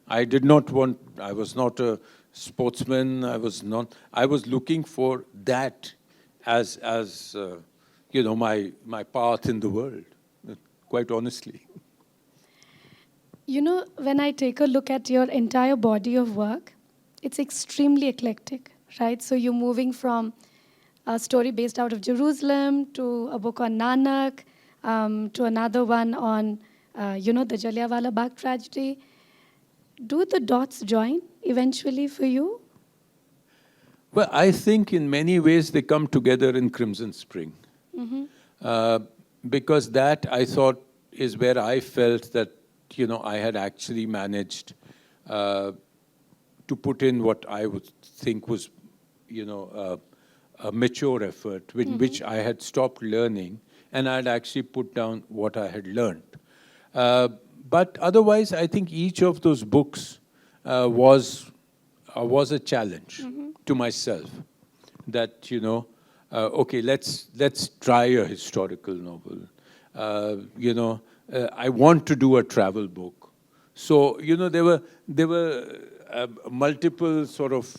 I was not a sportsman. I was looking for that as my path in the world, quite honestly. When I take a look at your entire body of work, it's extremely eclectic, right? So you're moving from a story based out of Jerusalem to a book on Nanak, to another one on, the Jallianwala Bagh tragedy. Do the dots join eventually for you? Well, I think in many ways they come together in Crimson Spring. Mm-hmm. Because that, I thought, is where I felt that, I had actually managed to put in what I would think was, a mature effort, in which I had stopped learning, and I had actually put down what I had learned. But otherwise, I think each of those books was a challenge to myself. That okay, let's try a historical novel. I want to do a travel book. So there were multiple sort of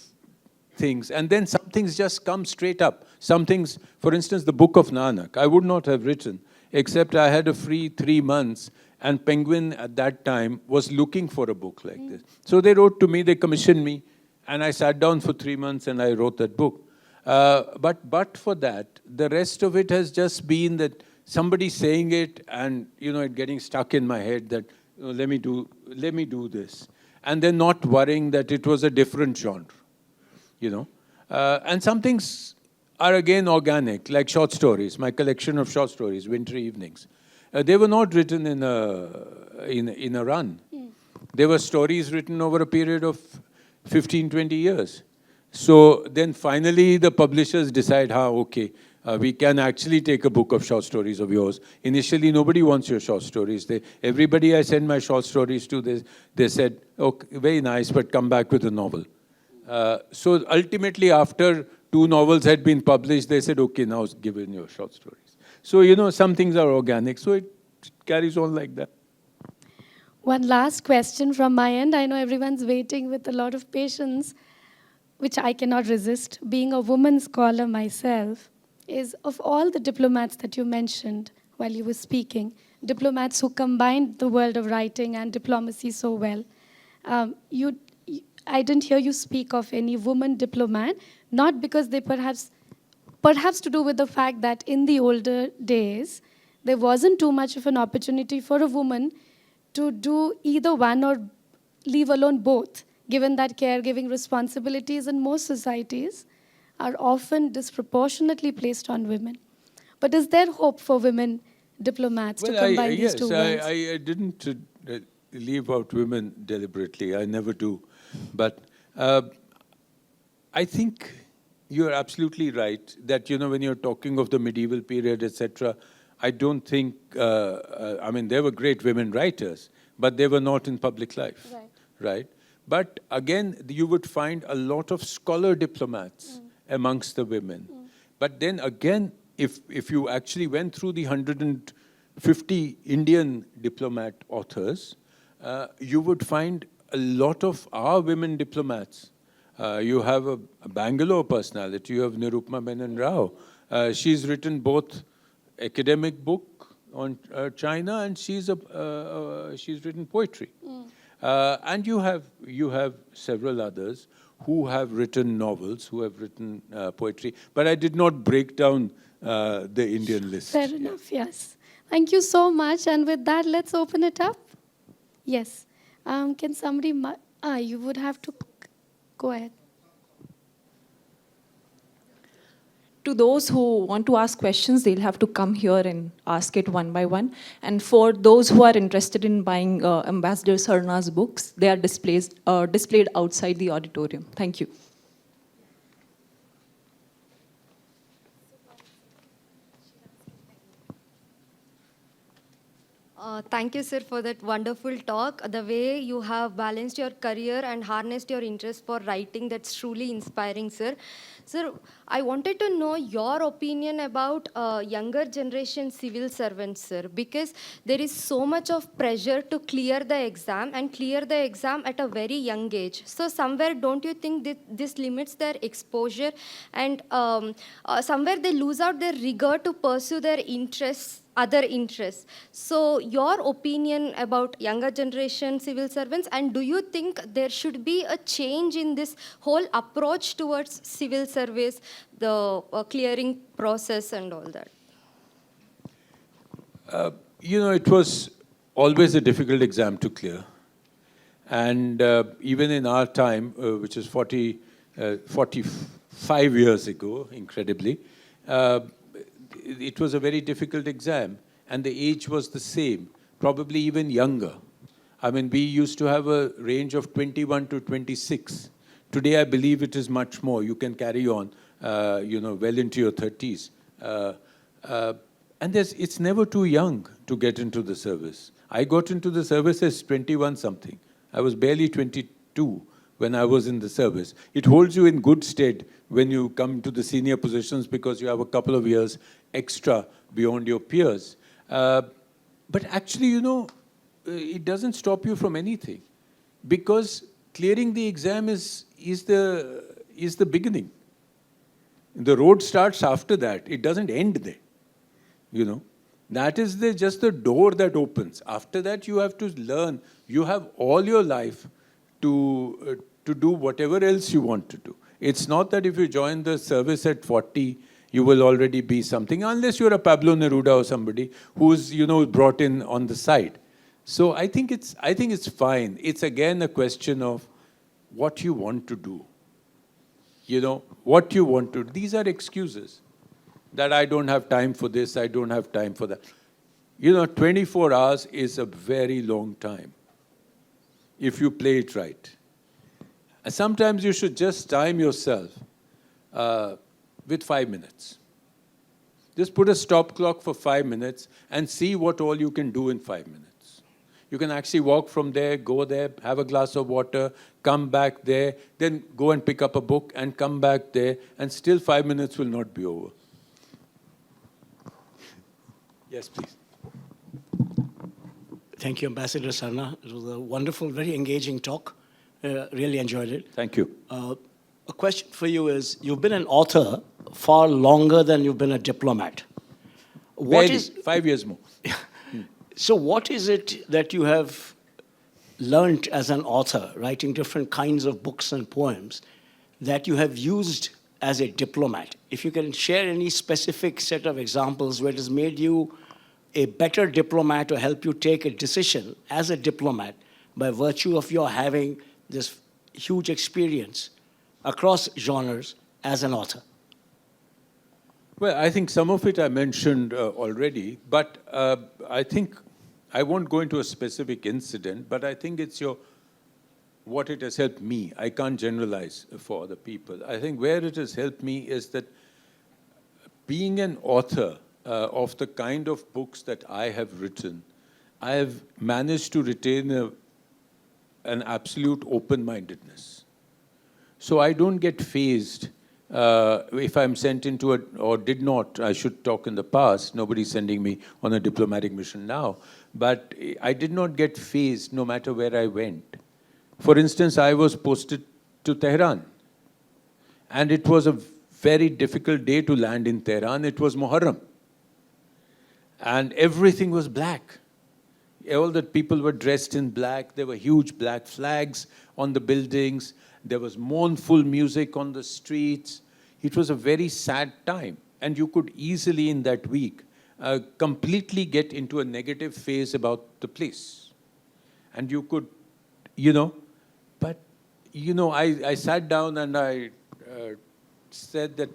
things, and then some things just come straight up. Some things, for instance, the Book of Nanak, I would not have written, except I had a free 3 months, And Penguin at that time was looking for a book like this. So they wrote to me, they commissioned me, and I sat down for 3 months and I wrote that book. But for that, the rest of it has just been that somebody saying it and, you know, it getting stuck in my head that, let me do this. And then not worrying that it was a different genre, you know. And some things are again organic, like short stories, my collection of short stories, Wintry Evenings. They were not written in a run. They were stories written over a period of 15, 20 years. So then finally the publishers decide, okay, we can actually take a book of short stories of yours. Initially, nobody wants your short stories. Everybody I send my short stories to, they said, okay, very nice, but come back with a novel. So ultimately, after 2 novels had been published, they said, okay, now give in your short stories. So, you know, some things are organic, so it carries on like that. One last question from my end. I know everyone's waiting with a lot of patience, which I cannot resist. Being a woman scholar myself, is of all the diplomats that you mentioned while you were speaking, diplomats who combined the world of writing and diplomacy so well, I didn't hear you speak of any woman diplomat, not because they perhaps to do with the fact that in the older days, there wasn't too much of an opportunity for a woman to do either one or leave alone both, given that caregiving responsibilities in most societies are often disproportionately placed on women. But is there hope for women diplomats to combine these two worlds? I didn't leave out women deliberately. I never do. But I think you're absolutely right that, you know, when you're talking of the medieval period, etc., I don't think, I mean, there were great women writers, but they were not in public life, right? But again, you would find a lot of scholar diplomats amongst the women. But then again, if you actually went through the 150 Indian diplomat authors, you would find a lot of our women diplomats. You have a Bangalore personality, you have Nirupma Menon Rao. She's written both academic book on China and she's written poetry. And you have several others who have written novels, who have written poetry. But I did not break down the Indian list. Fair enough, yes. Thank you so much. And with that, let's open it up. Yes. Can somebody... you would have to... Go ahead. To those who want to ask questions, they'll have to come here and ask it one by one. And for those who are interested in buying Ambassador Sarna's books, they are displayed outside the auditorium. Thank you. Thank you, sir, for that wonderful talk. The way you have balanced your career and harnessed your interest for writing, that's truly inspiring, sir. Sir, I wanted to know your opinion about younger generation civil servants, sir, because there is so much of pressure to clear the exam and clear the exam at a very young age. So somewhere, don't you think that this limits their exposure and somewhere they lose out their rigor to pursue their interests, other interests? So your opinion about younger generation civil servants, and do you think there should be a change in this whole approach towards civil service, the clearing process and all that? You know, it was always a difficult exam to clear. And even in our time, which is 45 years ago, incredibly, it was a very difficult exam, and the age was the same, probably even younger. I mean, we used to have a range of 21 to 26. Today, I believe it is much more. You can carry on, you know, well into your 30s. And it's never too young to get into the service. I got into the service as 21-something. I was barely 22 when I was in the service. It holds you in good stead when you come to the senior positions because you have a couple of years extra beyond your peers. But actually, you know, it doesn't stop you from anything because clearing the exam is the beginning. The road starts after that. It doesn't end there, you know. That is just the door that opens. After that, you have to learn. You have all your life to do whatever else you want to do. It's not that if you join the service at 40, you will already be something, unless you're a Pablo Neruda or somebody who's, brought in on the side. So I think it's fine. It's again a question of what you want to do. What you want to do. These are excuses. That I don't have time for this, I don't have time for that. 24 hours is a very long time if you play it right. And sometimes you should just time yourself with 5 minutes. Just put a stop clock for 5 minutes and see what all you can do in 5 minutes. You can actually walk from there, go there, have a glass of water, come back there, then go and pick up a book and come back there, and still 5 minutes will not be over. Yes, please. Thank you, Ambassador Sarna. It was a wonderful, very engaging talk. Really enjoyed it. Thank you. A question for you is, you've been an author far longer than you've been a diplomat. What is 5 years more. So what is it that you have learned as an author, writing different kinds of books and poems, that you have used as a diplomat? If you can share any specific set of examples where it has made you a better diplomat or help you take a decision as a diplomat by virtue of your having this huge experience across genres as an author. Well, I think some of it I mentioned already, but I think I won't go into a specific incident, but I think it's what it has helped me. I can't generalize for other people. I think where it has helped me is that being an author of the kind of books that I have written, I have managed to retain an absolute open-mindedness. So I don't get fazed if I'm sent into or did not, I should talk in the past, nobody's sending me on a diplomatic mission now, but I did not get fazed no matter where I went. For instance, I was posted to Tehran, and it was a very difficult day to land in Tehran. It was Muharram, and everything was black. All the people were dressed in black. There were huge black flags on the buildings. There was mournful music on the streets. It was a very sad time. And you could easily, in that week, completely get into a negative phase about the place. And you could, but, I sat down and I said that,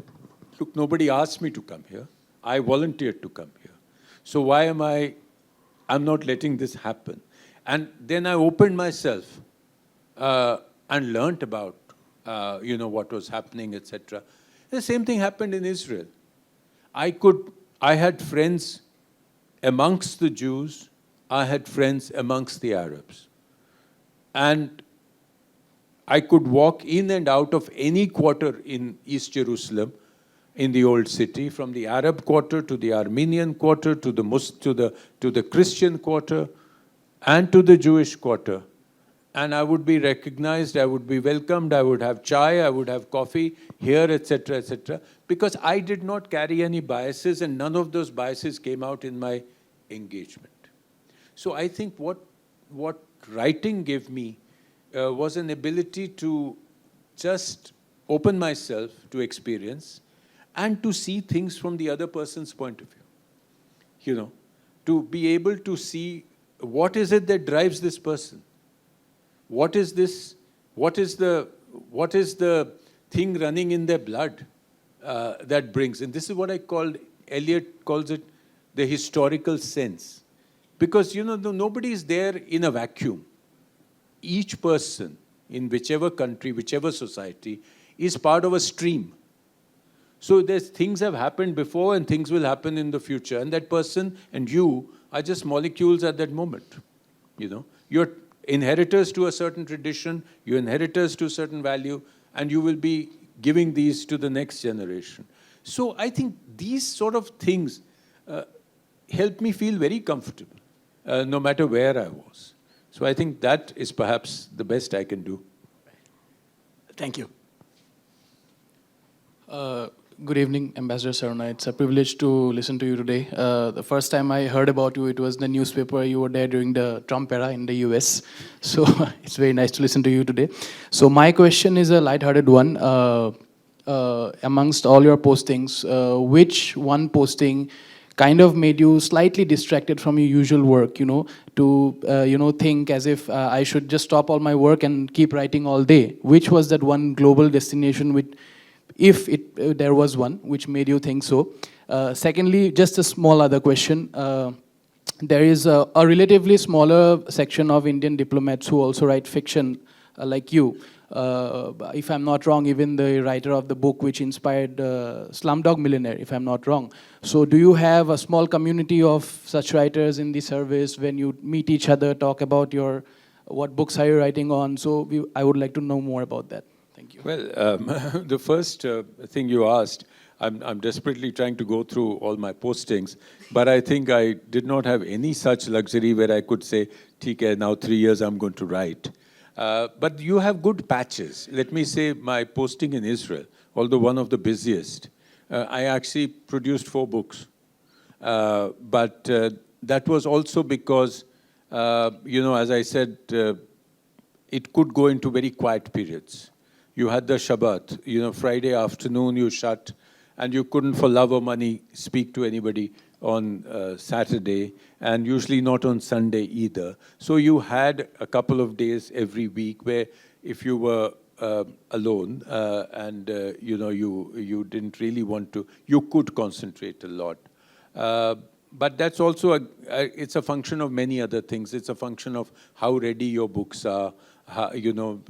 look, nobody asked me to come here. I volunteered to come here. So why I'm not letting this happen. And then I opened myself and learnt about, what was happening, etc. The same thing happened in Israel. I had friends amongst the Jews. I had friends amongst the Arabs. And I could walk in and out of any quarter in East Jerusalem, in the old city, from the Arab quarter to the Armenian quarter to the Christian quarter and to the Jewish quarter. And I would be recognized, I would be welcomed, I would have chai, I would have coffee here, etc., because I did not carry any biases, and none of those biases came out in my engagement. So I think what writing gave me was an ability to just open myself to experience and to see things from the other person's point of view. To be able to see what is it that drives this person. What is this? What is the thing running in their blood that brings? And this is what Eliot calls it the historical sense. Because, nobody is there in a vacuum. Each person in whichever country, whichever society is part of a stream. So things have happened before and things will happen in the future. And that person and you are just molecules at that moment. You're inheritors to a certain tradition, you're inheritors to a certain value, and you will be giving these to the next generation. So I think these sort of things help me feel very comfortable, no matter where I was. So I think that is perhaps the best I can do. Thank you. Good evening, Ambassador Sarna. It's a privilege to listen to you today. The first time I heard about you, it was in the newspaper. You were there during the Trump era in the US. So it's very nice to listen to you today. So my question is a lighthearted one. Amongst all your postings, which one posting kind of made you slightly distracted from your usual work, to think as if I should just stop all my work and keep writing all day? Which was that one global destination which, if there was one, which made you think so? Secondly, just a small other question. There is a relatively smaller section of Indian diplomats who also write fiction like you. If I'm not wrong, even the writer of the book which inspired Slumdog Millionaire, if I'm not wrong. So do you have a small community of such writers in the service when you meet each other, talk about what books are you writing on? So I would like to know more about that. Thank you. Well, the first thing you asked, I'm desperately trying to go through all my postings, but I think I did not have any such luxury where I could say, "Theek hai, now 3 years I'm going to write." But you have good patches. Let me say my posting in Israel, although one of the busiest, I actually produced 4 books. But that was also because, as I said, it could go into very quiet periods. You had the Shabbat, Friday afternoon you shut, and you couldn't for love or money speak to anybody on Saturday, and usually not on Sunday either. So you had a couple of days every week where if you were alone and you didn't really want to, you could concentrate a lot. But that's also it's a function of many other things. It's a function of how ready your books are.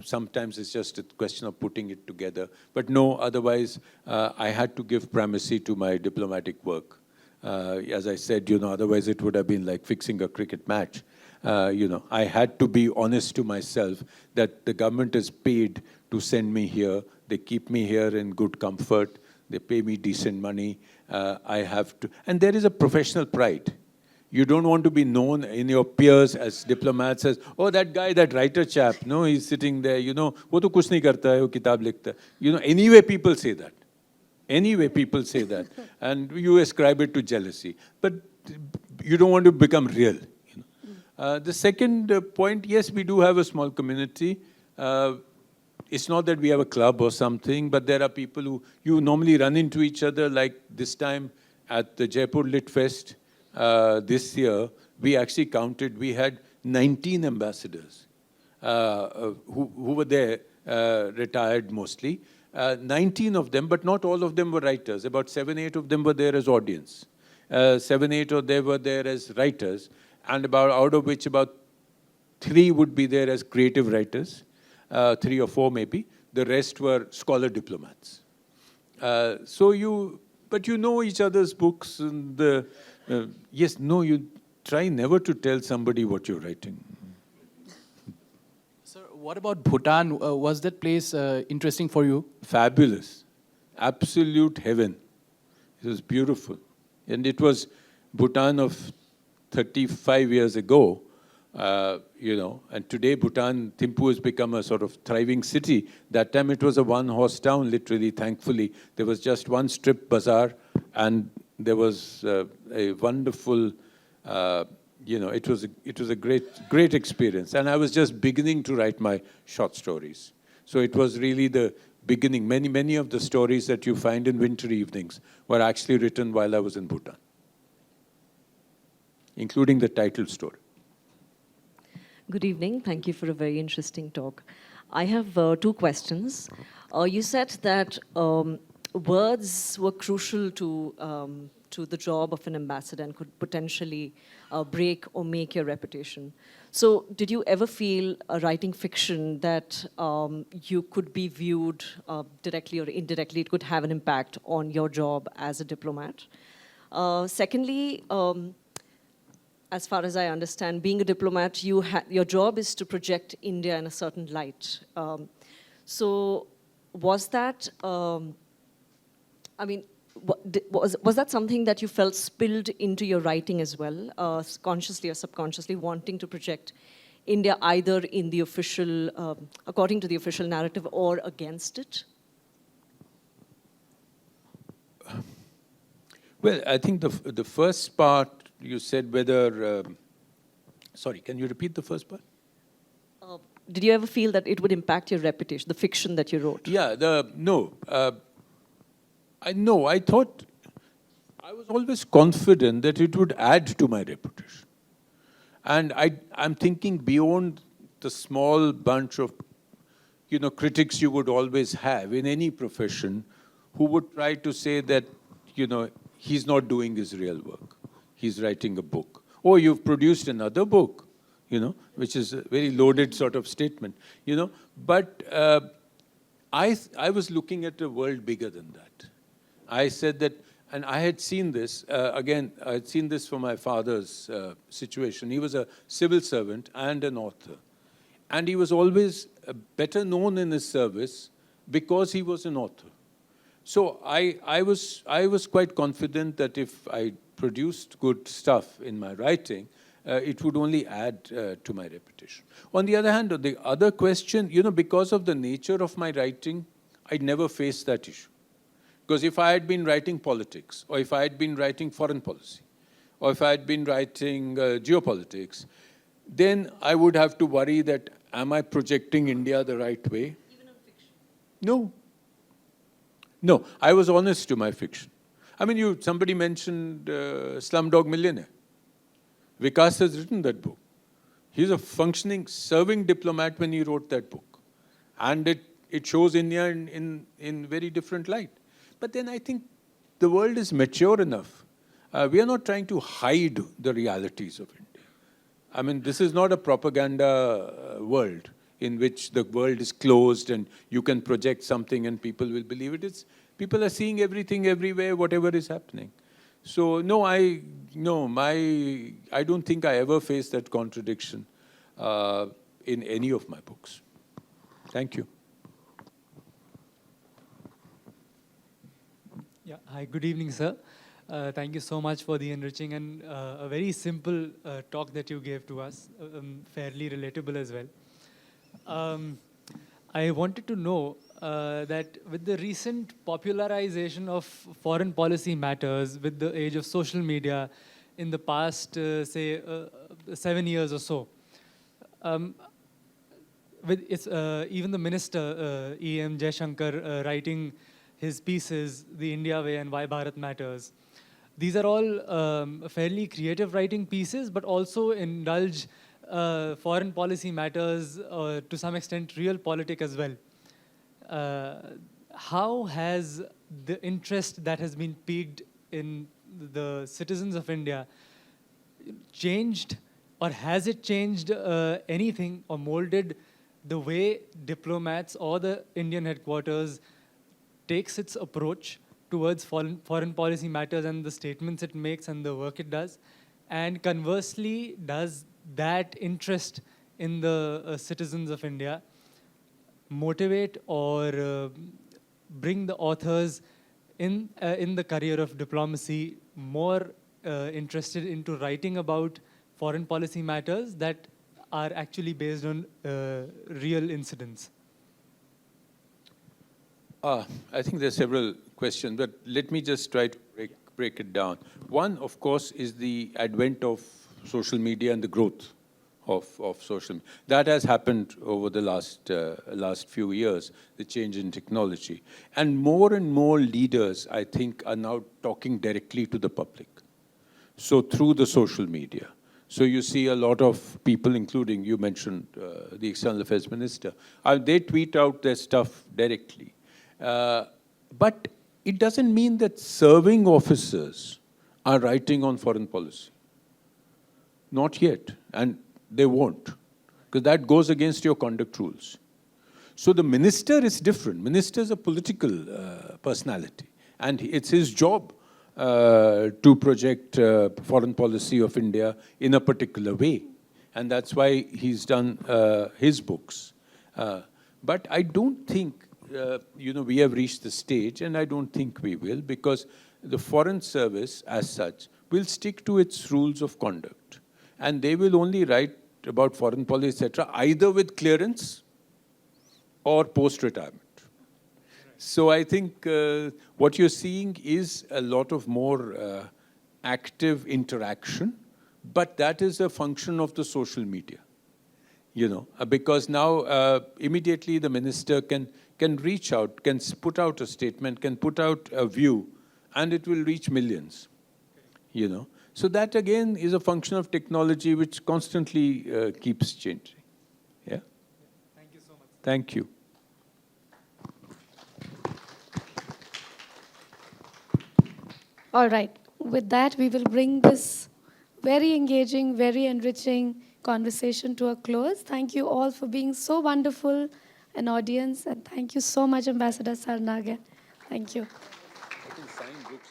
Sometimes it's just a question of putting it together. But no, otherwise, I had to give primacy to my diplomatic work. As I said, otherwise it would have been like fixing a cricket match. I had to be honest to myself that the government is paid to send me here. They keep me here in good comfort. They pay me decent money. I have to, and there is a professional pride. You don't want to be known in your peers as diplomats as, oh, that guy, that writer chap, he's sitting there, wo to kuch nahi karta hai, wo kitab likhta hai. Anyway, people say that. Anyway, people say that. And you ascribe it to jealousy. But you don't want to become real. The second point, yes, we do have a small community. It's not that we have a club or something, but there are people who you normally run into each other, like this time at the Jaipur Lit Fest this year, we actually counted, we had 19 ambassadors who were there, retired mostly. 19 of them, but not all of them were writers. About 7, 8 of them were there as audience. 7, 8 of them were there as writers, and out of which about 3 would be there as creative writers, 3 or 4 maybe. The rest were scholar diplomats. But you know each other's books, and you try never to tell somebody what you're writing. Sir, what about Bhutan? Was that place interesting for you? Fabulous. Absolute heaven. It was beautiful. And it was Bhutan of 35 years ago, and today Bhutan, Thimphu has become a sort of thriving city. That time it was a one-horse town, literally, thankfully. There was just one strip bazaar, and there was a wonderful, it was a great experience. And I was just beginning to write my short stories. So it was really the beginning. Many of the stories that you find in Winter Evenings were actually written while I was in Bhutan, including the title story. Good evening. Thank you for a very interesting talk. I have 2 questions. You said that words were crucial to the job of an ambassador and could potentially break or make your reputation. So did you ever feel writing fiction that you could be viewed directly or indirectly, it could have an impact on your job as a diplomat? Secondly, as far as I understand, being a diplomat, your job is to project India in a certain light. So was that, was that something that you felt spilled into your writing as well, consciously or subconsciously, wanting to project India either in the official, according to the official narrative or against it? Well, I think the first part you said whether, sorry, can you repeat the first part? Did you ever feel that it would impact your reputation, the fiction that you wrote? Yeah, no. I thought, I was always confident that it would add to my reputation. And I'm thinking beyond the small bunch of, critics you would always have in any profession who would try to say that, he's not doing his real work. He's writing a book. Oh, you've produced another book, which is a very loaded sort of statement, But I was looking at a world bigger than that. I said that, and I had seen this, again, I had seen this from my father's situation. He was a civil servant and an author. And he was always better known in his service because he was an author. So I was quite confident that if I produced good stuff in my writing, it would only add to my reputation. On the other hand, the other question, because of the nature of my writing, I'd never faced that issue. Because if I had been writing politics, or if I had been writing foreign policy, or if I had been writing geopolitics, then I would have to worry that, am I projecting India the right way? Even on fiction? No. No, I was honest to my fiction. I mean, somebody mentioned Slumdog Millionaire. Vikas has written that book. He's a functioning, serving diplomat when he wrote that book. And it shows India in very different light. But then I think the world is mature enough. We are not trying to hide the realities of India. I mean, this is not a propaganda world in which the world is closed and you can project something and people will believe it. People are seeing everything everywhere, whatever is happening. So no, I don't think I ever faced that contradiction in any of my books. Thank you. Yeah, hi, good evening, sir. Thank you so much for the enriching and a very simple talk that you gave to us, fairly relatable as well. I wanted to know that with the recent popularization of foreign policy matters, with the age of social media in the past, say, 7 years or so, with even the minister, E.M. Jaishankar, writing his pieces, The India Way and Why Bharat Matters. These are all fairly creative writing pieces, but also indulge foreign policy matters, to some extent realpolitik as well. How has the interest that has been piqued in the citizens of India changed, or has it changed anything or molded the way diplomats or the Indian headquarters takes its approach towards foreign policy matters and the statements it makes and the work it does? And conversely, does that interest in the citizens of India motivate or bring the authors in the career of diplomacy more interested into writing about foreign policy matters that are actually based on real incidents? I think there are several questions, but let me just try to break it down. One, of course, is the advent of social media and the growth of social media. That has happened over the last few years, the change in technology. And more leaders, I think, are now talking directly to the public. So through the social media. So you see a lot of people, including, you mentioned the External Affairs Minister, they tweet out their stuff directly. But it doesn't mean that serving officers are writing on foreign policy. Not yet, and they won't, because that goes against your conduct rules. So the minister is different. Minister is a political personality, and it's his job to project foreign policy of India in a particular way. And that's why he's done his books. But I don't think we have reached the stage, and I don't think we will, because the Foreign Service, as such, will stick to its rules of conduct. And they will only write about foreign policy, etc., either with clearance or post-retirement. So I think what you're seeing is a lot of more active interaction, but that is a function of the social media. Because now immediately the minister can reach out, can put out a statement, can put out a view, and it will reach millions. So that again is a function of technology which constantly keeps changing. Yeah. Thank you so much. Thank you. All right. With that, we will bring this very engaging, very enriching conversation to a close. Thank you all for being so wonderful, an audience, and thank you so much, Ambassador Sarna again. Thank you. I can sign books.